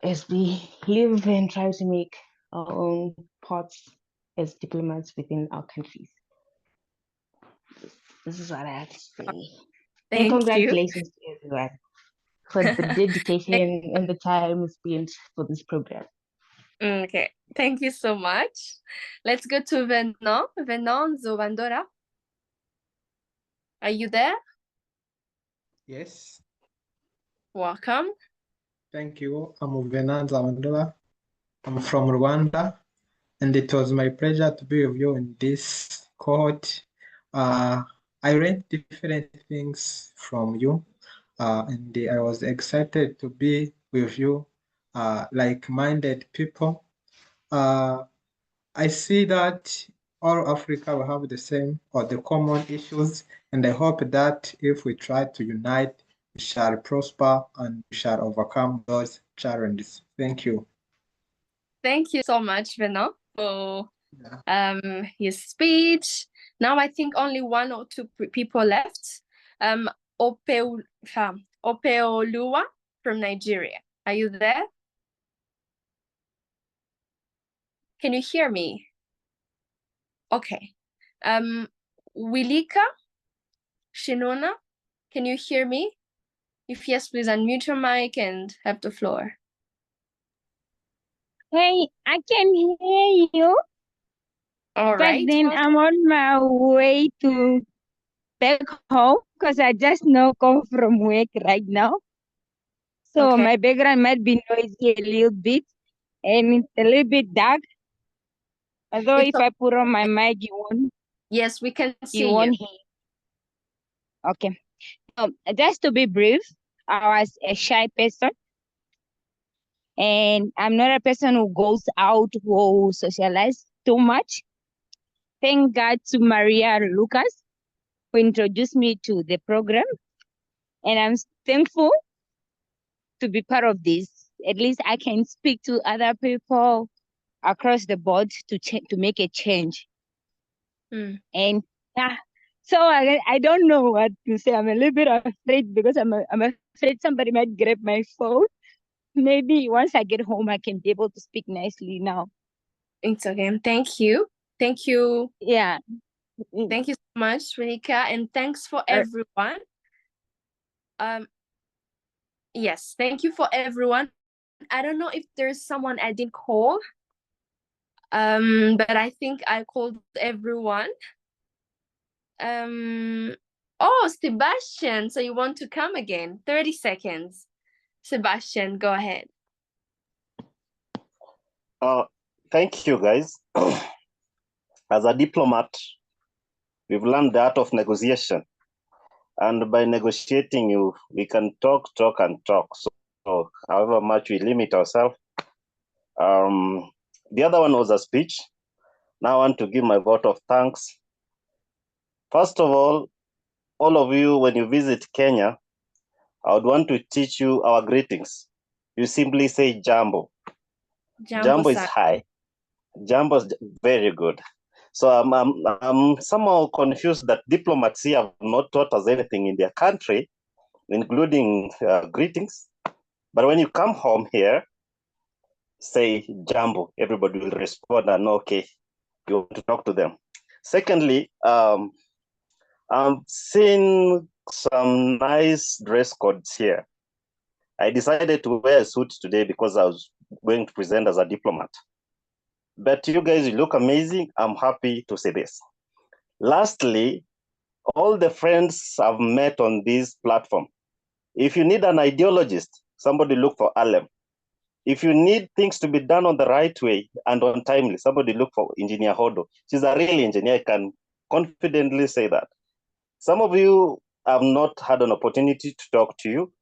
as we live and try to make our own parts as diplomats within our countries. This is what I have to say. Thank and you. congratulations to everyone for the dedication and the time spent for this program. Okay, thank you so much. Let's go to Venon. Venon Zobandora. Are you there? Yes, Welcome. thank you. I'm Venan Zamandola. I'm from Rwanda, and it was my pleasure to be with you in this cohort. I read different things from you, and I was excited to be with you, like-minded people. I see that all Africa will have the same or the common issues, and I hope that if we try to unite, we shall prosper and we shall overcome those challenges. Thank you. Thank you so much, Venon, for his speech. Now I think only 1 or 2 people left. Opeoluwa from Nigeria. Are you there? Can you hear me? Okay. Wilika Shinona, can you hear me? If yes, please unmute your mic and have the floor. Hey, I can hear you. All right. But then I'm on my way to back home because I just now come from work right now. So Okay. my background might be noisy a little bit and it's a little bit dark. Although if I put on my mic, you won't. Yes, we can see You won't you. hear. Okay. Just to be brief, I was a shy person. And I'm not a person who goes out who socialize too much. Thank God to Maria Lucas who introduced me to the program. And I'm thankful to be part of this. At least I can speak to other people across the board to make a change. And yeah, so I don't know what to say. I'm a little bit afraid because I'm afraid somebody might grab my phone. Maybe once I get home, I can be able to speak nicely now. It's okay. Thank you. Thank you. Yeah. Thank you so much, Renika, and thanks for everyone. Yes, thank you for everyone. I don't know if there's someone I didn't call. But I think I called everyone. Oh, Sebastian, so you want to come again? 30 seconds. Sebastian, go ahead. Thank you, guys. As a diplomat, we've learned the art of negotiation. And by negotiating, we can talk, and talk. So however much we limit ourselves. The other one was a speech. Now I want to give my vote of thanks. First of all of you, when you visit Kenya, I would want to teach you our greetings. You simply say jambo. Jambo is hi. Jambo is very good. So I'm somehow confused that diplomats here have not taught us anything in their country, including greetings. But when you come home here, say jambo, everybody will respond and okay, you want to talk to them. Secondly, I'm seeing some nice dress codes here. I decided to wear a suit today because I was going to present as a diplomat. But you guys, you look amazing. I'm happy to say this. Lastly, all the friends I've met on this platform, if you need an ideologist, somebody look for Alem. If you need things to be done on the right way and on timely, somebody look for Engineer Hodo. She's a real engineer. I can confidently say that. Some of you have not had an opportunity to talk to you,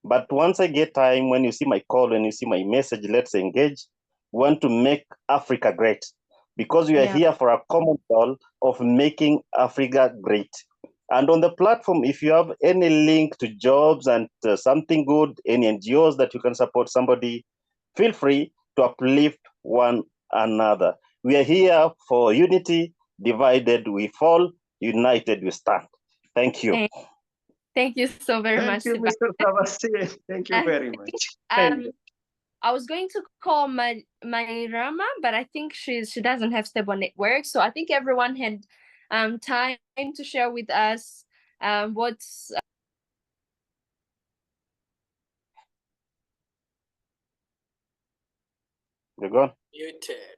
but once I get time, when you see my call, when you see my message, let's engage. We want to make Africa great because we are here for a common goal of making Africa great. And on the platform, if you have any link to jobs and something good, any NGOs that you can support somebody, feel free to uplift one another. We are here for unity. Divided we fall, united we stand. Thank you. Thank you so very much, Thank you, Mr. Tabasi. Thank you very much. I was going to call my Rama, but I think she doesn't have stable network. So I think everyone had time to share with us what's You're gone. Muted.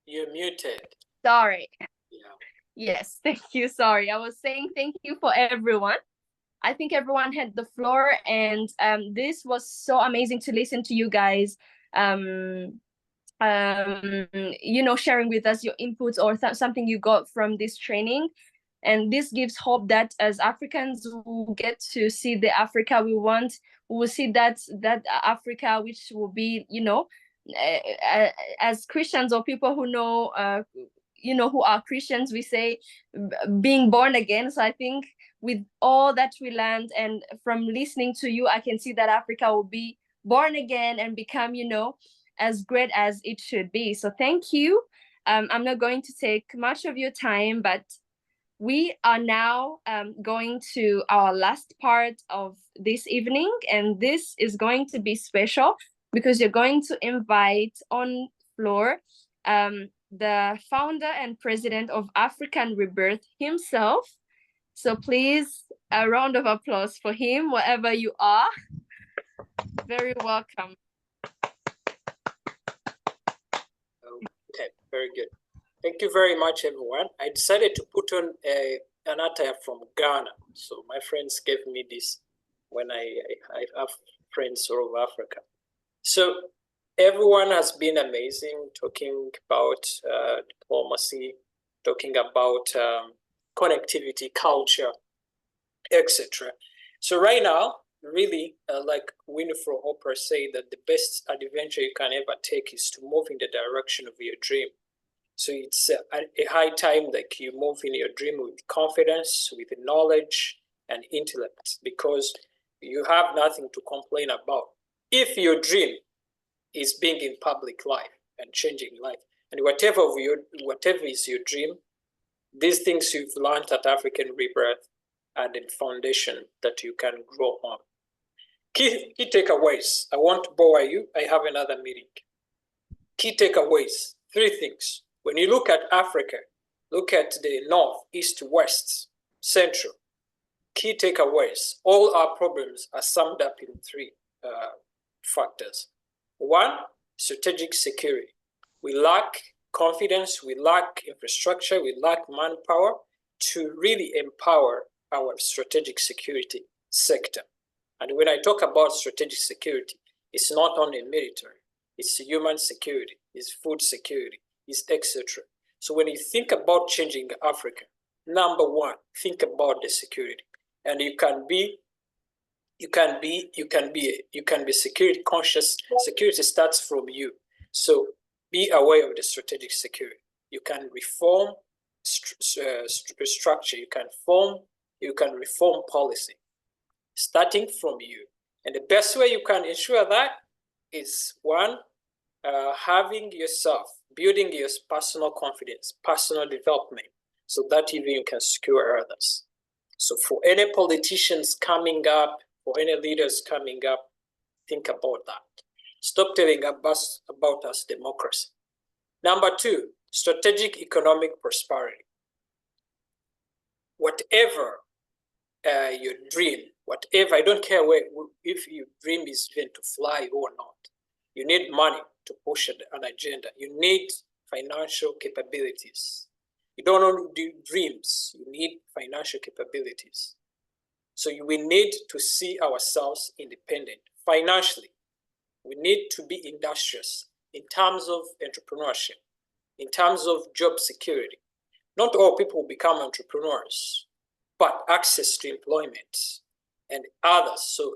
You're muted. Sorry. Yeah. Yes, thank you. Sorry. I was saying thank you for everyone. I think everyone had the floor, and this was so amazing to listen to you guys. You know, sharing with us your inputs or something you got from this training. And this gives hope that as Africans who get to see the Africa we want, we will see that Africa which will be, you know, as Christians or people who know, you know, who are Christians, we say being born again. So I think with all that we learned and from listening to you, I can see that Africa will be born again and become, you know, as great as it should be. So thank you. I'm not going to take much of your time, but we are now going to our last part of this evening, and this is going to be special because you're going to invite on floor the founder and president of African Rebirth himself. So please, a round of applause for him, wherever you are. Very welcome. Okay, very good. Thank you very much, everyone. I decided to put on an attire from Ghana. So my friends gave me this when I have friends all over Africa. So everyone has been amazing, talking about diplomacy, talking about connectivity, culture, etc. So right now, really, like Winifred Oprah said, that the best adventure you can ever take is to move in the direction of your dream. So it's a high time that you move in your dream with confidence, with knowledge and intellect, because you have nothing to complain about. If your dream is being in public life and changing life, and whatever is your dream, These things you've learned at African Rebirth and in foundation that you can grow on. Key takeaways. I won't bore you. I have another meeting. Key takeaways. 3 things. When you look at Africa, look at the north, east, west, central. Key takeaways. All our problems are summed up in 3 factors. 1, strategic security. We lack confidence, we lack infrastructure, we lack manpower to really empower our strategic security sector. And when I talk about strategic security, it's not only military, it's human security, it's food security, it's etc. So when you think about changing Africa, number 1, think about the security. And you can be security conscious. Security starts from you. So be aware of the strategic security. You can reform structure. You can reform policy, starting from you. And the best way you can ensure that is 1, having yourself, building your personal confidence, personal development, so that even you can secure others. So for any politicians coming up, for any leaders coming up, think about that. Stop telling us about us democracy. Number 2, strategic economic prosperity. Whatever your dream, whatever, I don't care if your dream is even to fly or not, you need money to push an agenda. You need financial capabilities. You don't only do dreams, you need financial capabilities. So we need to see ourselves independent financially. We need to be industrious in terms of entrepreneurship, in terms of job security. Not all people become entrepreneurs, but access to employment and others. So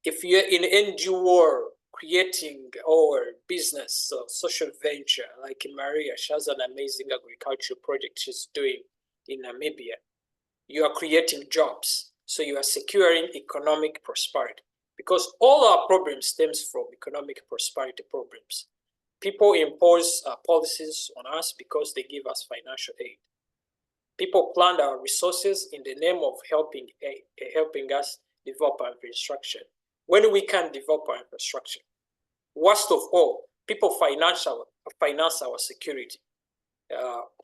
if you're in NGO creating or business or social venture, like Maria, she has an amazing agricultural project she's doing in Namibia. You are creating jobs. So you are securing economic prosperity, because all our problems stems from economic prosperity problems. People impose policies on us because they give us financial aid. People plan our resources in the name of helping us develop our infrastructure. When we can develop our infrastructure, worst of all, people finance our security.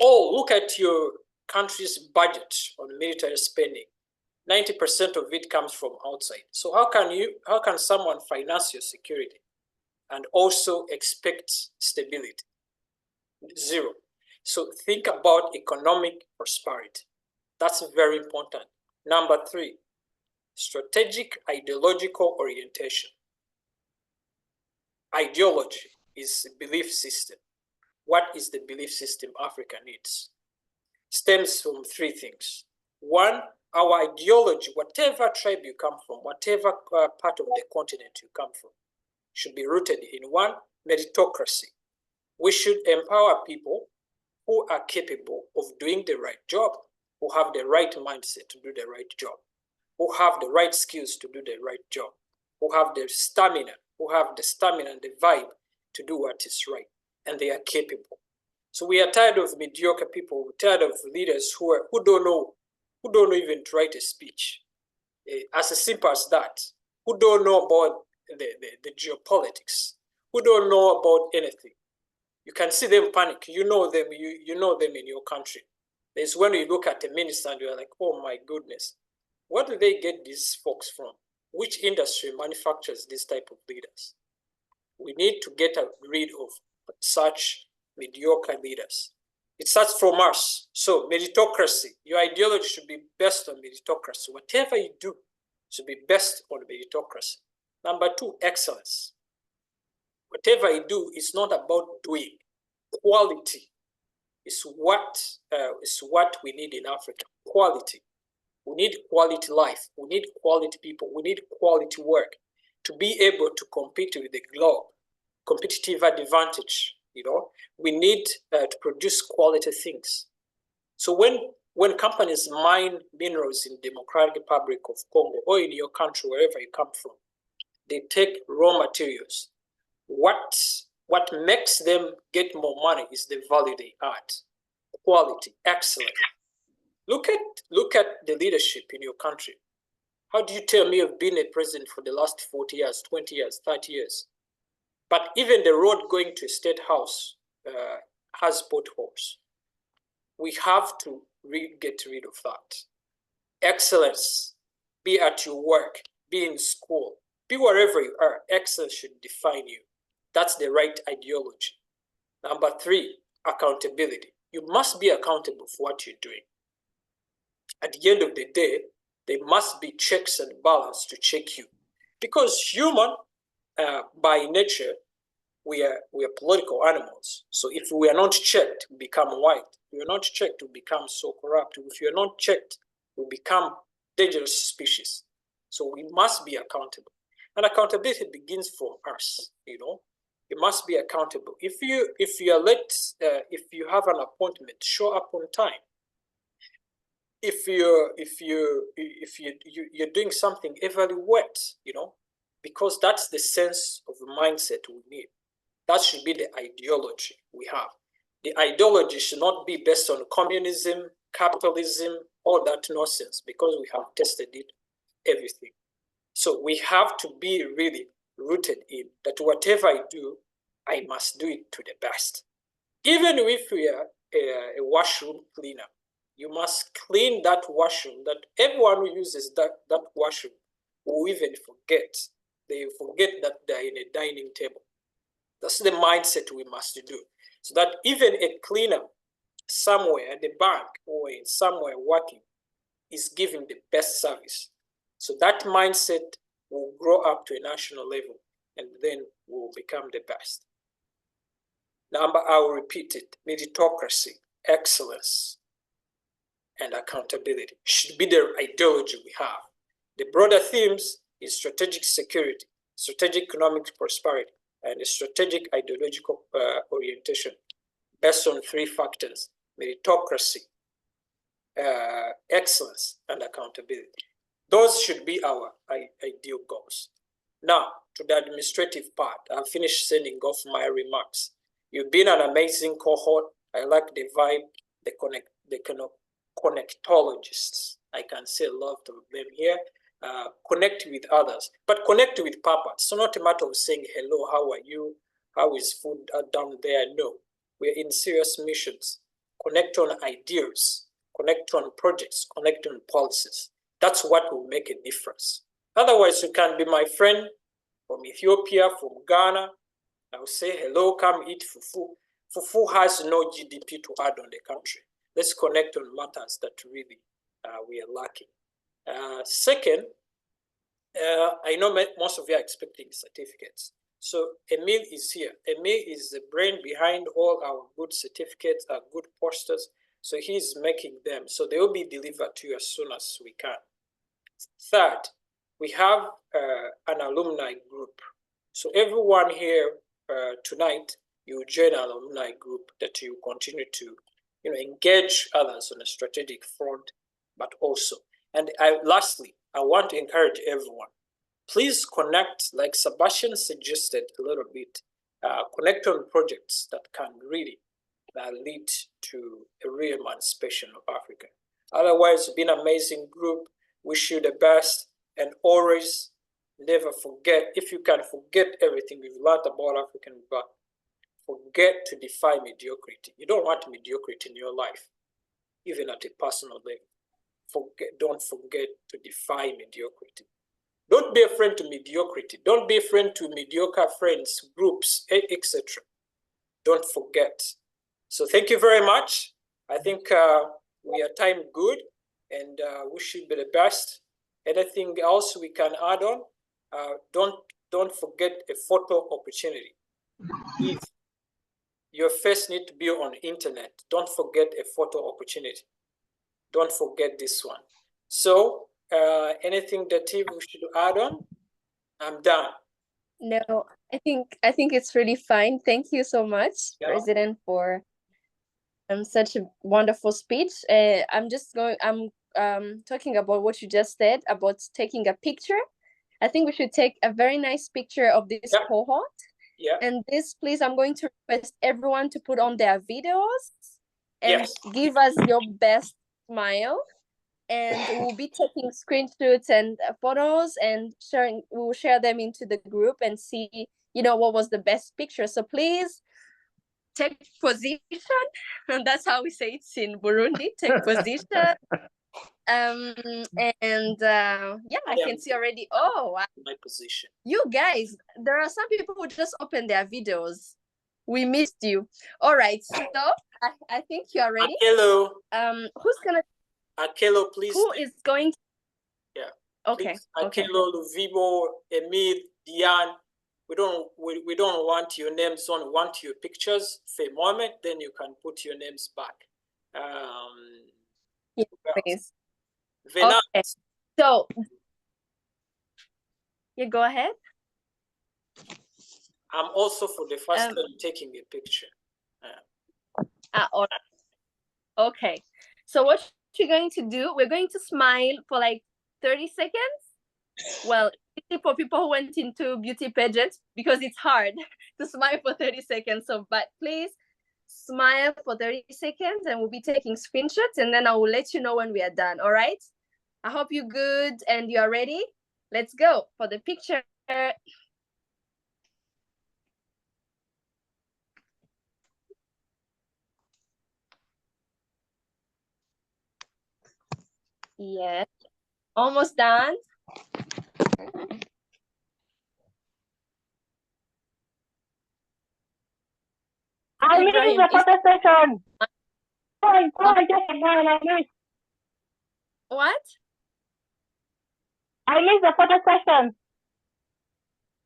Look at your country's budget on military spending. 90% of it comes from outside. So how can someone finance your security and also expect stability? 0. So think about economic prosperity. That's very important. Number 3, strategic ideological orientation. Ideology is a belief system. What is the belief system Africa needs? Stems from 3 things. 1, our ideology, whatever tribe you come from, whatever part of the continent you come from, should be rooted in 1, meritocracy. We should empower people who are capable of doing the right job, who have the right mindset to do the right job, who have the right skills to do the right job, who have the stamina and the vibe to do what is right, and they are capable. So we are tired of mediocre people. We're tired of leaders who don't know even to write a speech. As simple as that. Who don't know about the geopolitics. Who don't know about anything. You can see them panic. You know them. You know them in your country. There's when you look at a minister and you're like, oh my goodness, where do they get these folks from? Which industry manufactures this type of leaders? We need to get rid of such mediocre leaders. It starts from us. So meritocracy, your ideology should be based on meritocracy. Whatever you do should be based on meritocracy. Number 2, excellence. Whatever you do is not about doing. Quality is what we need in Africa. Quality. We need quality life. We need quality people. We need quality work to be able to compete with the globe. Competitive advantage. We need to produce quality things. So when companies mine minerals in Democratic Republic of Congo or in your country, wherever you come from, they take raw materials. What makes them get more money is the value they add. Quality, excellent. Look at the leadership in your country. How do you tell me you've been a president for the last 40 years, 20 years, 30 years? But even the road going to State House has potholes. We have to get rid of that. Excellence, be at your work, be in school, be wherever you are. Excellence should define you. That's the right ideology. Number 3, accountability. You must be accountable for what you're doing. At the end of the day, there must be checks and balance to check you. Because human, by nature, we are political animals. So if we are not checked, we become white. If we are not checked, we become so corrupt. If we are not checked, we become dangerous species. So we must be accountable. And accountability begins from us, you know. You must be accountable. If you are late, if you have an appointment, show up on time. If you're doing something, evaluate, you know, because that's the sense of the mindset we need. That should be the ideology we have. The ideology should not be based on communism, capitalism, all that nonsense, because we have tested it, everything. So we have to be really rooted in that whatever I do, I must do it to the best. Even if we are a washroom cleaner, you must clean that washroom, that everyone who uses that washroom will even forget. They forget that they're in a dining table. That's the mindset we must do. So that even a cleaner somewhere at the bank or in somewhere working is giving the best service. So that mindset will grow up to a national level and then will become the best. Number, I will repeat it, meritocracy, excellence, and accountability should be the ideology we have. The broader themes is strategic security, strategic economic prosperity, and a strategic ideological orientation based on 3 factors: meritocracy, excellence, and accountability. Those should be our ideal goals. Now, to the administrative part, I've finished sending off my remarks. You've been an amazing cohort. I like the vibe, the connectologists. I can say a lot of them here. Connect with others, but connect with purpose. So not a matter of saying, hello, how are you? How is food down there? No, we're in serious missions. Connect on ideas, connect on projects, connect on policies. That's what will make a difference. Otherwise, you can be my friend from Ethiopia, from Ghana. I will say, hello, come eat fufu. Fufu has no GDP to add on the country. Let's connect on matters that really we are lacking. Second, I know most of you are expecting certificates. So Emil is here. Emil is the brain behind all our good certificates, our good posters. So he's making them. So they will be delivered to you as soon as we can. Third, we have an alumni group. So everyone here tonight, you join an alumni group that you continue to engage others on a strategic front, but also. And lastly, I want to encourage everyone. Please connect, like Sebastian suggested a little bit, connect on projects that can really lead to a real emancipation of Africa. Otherwise, it's been an amazing group. Wish you the best, and always never forget, if you can forget everything we've learned about African Rebirth, forget to defy mediocrity. You don't want mediocrity in your life, even at a personal level. Don't forget to defy mediocrity. Don't be a friend to mediocrity. Don't be a friend to mediocre friends, groups, etc. Don't forget. So thank you very much. I think we are timed good, and wish you the best. Anything else we can add on? Don't forget a photo opportunity. If your face needs to be on internet, don't forget a photo opportunity. Don't forget this one. So anything that we should add on? I'm done. No, I think it's really fine. Thank you so much, President, for such a wonderful speech. I'm talking about what you just said about taking a picture. I think we should take a very nice picture of this cohort. Yeah. And this, please, I'm going to request everyone to put on their videos and give us your best smile, and we'll be taking screenshots and photos and we'll share them into the group and see, what was the best picture. So please take position. And that's how we say it in Burundi. Take position. I can see already. Oh, my position. You guys, there are some people who just opened their videos. We missed you. All right, so I think you are ready. Hello. Who's gonna? Akelo, please. Who is going to... Yeah. Okay. Akelo, Luvimo, Emil, Diane. We don't want your names on. We want your pictures for a moment. Then you can put your names back. Yeah, please. Venant. Okay. So you go ahead. I'm also for the first time taking a picture. All right. Okay. So what you're going to do, we're going to smile for like 30 seconds. Well, for people who went into beauty pageants, because it's hard to smile for 30 seconds. So, but please smile for 30 seconds and we'll be taking screenshots and then I will let you know when we are done. All right. I hope you're good and you are ready. Let's go for the picture. Yes, almost done. I missed the photo session. What? I missed the photo session.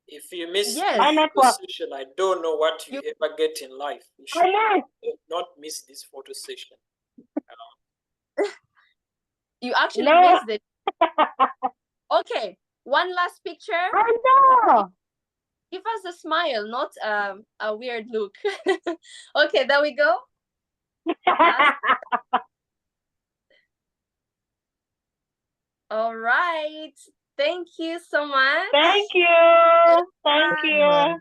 If you miss the photo session, I don't know what you ever get in life. You should not miss this photo session. You actually missed it. Okay, one last picture. I know. Give us a smile, not a weird look. Okay, there we go. All right. Thank you so much. Thank you. Thank you.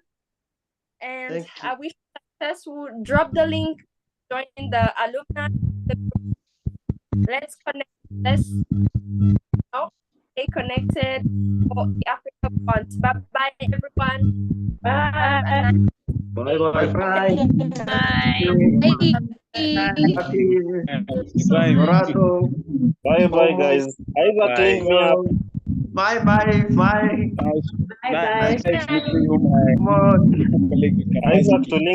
And I wish success. Will drop the link. Join the alumni. Let's connect. Let's stay connected for the Africa Bonds. Bye bye, everyone. Bye. Bye bye. Bye. Bye bye, guys. Isaac, link me up. Bye bye. Bye. Bye bye. Isaac to link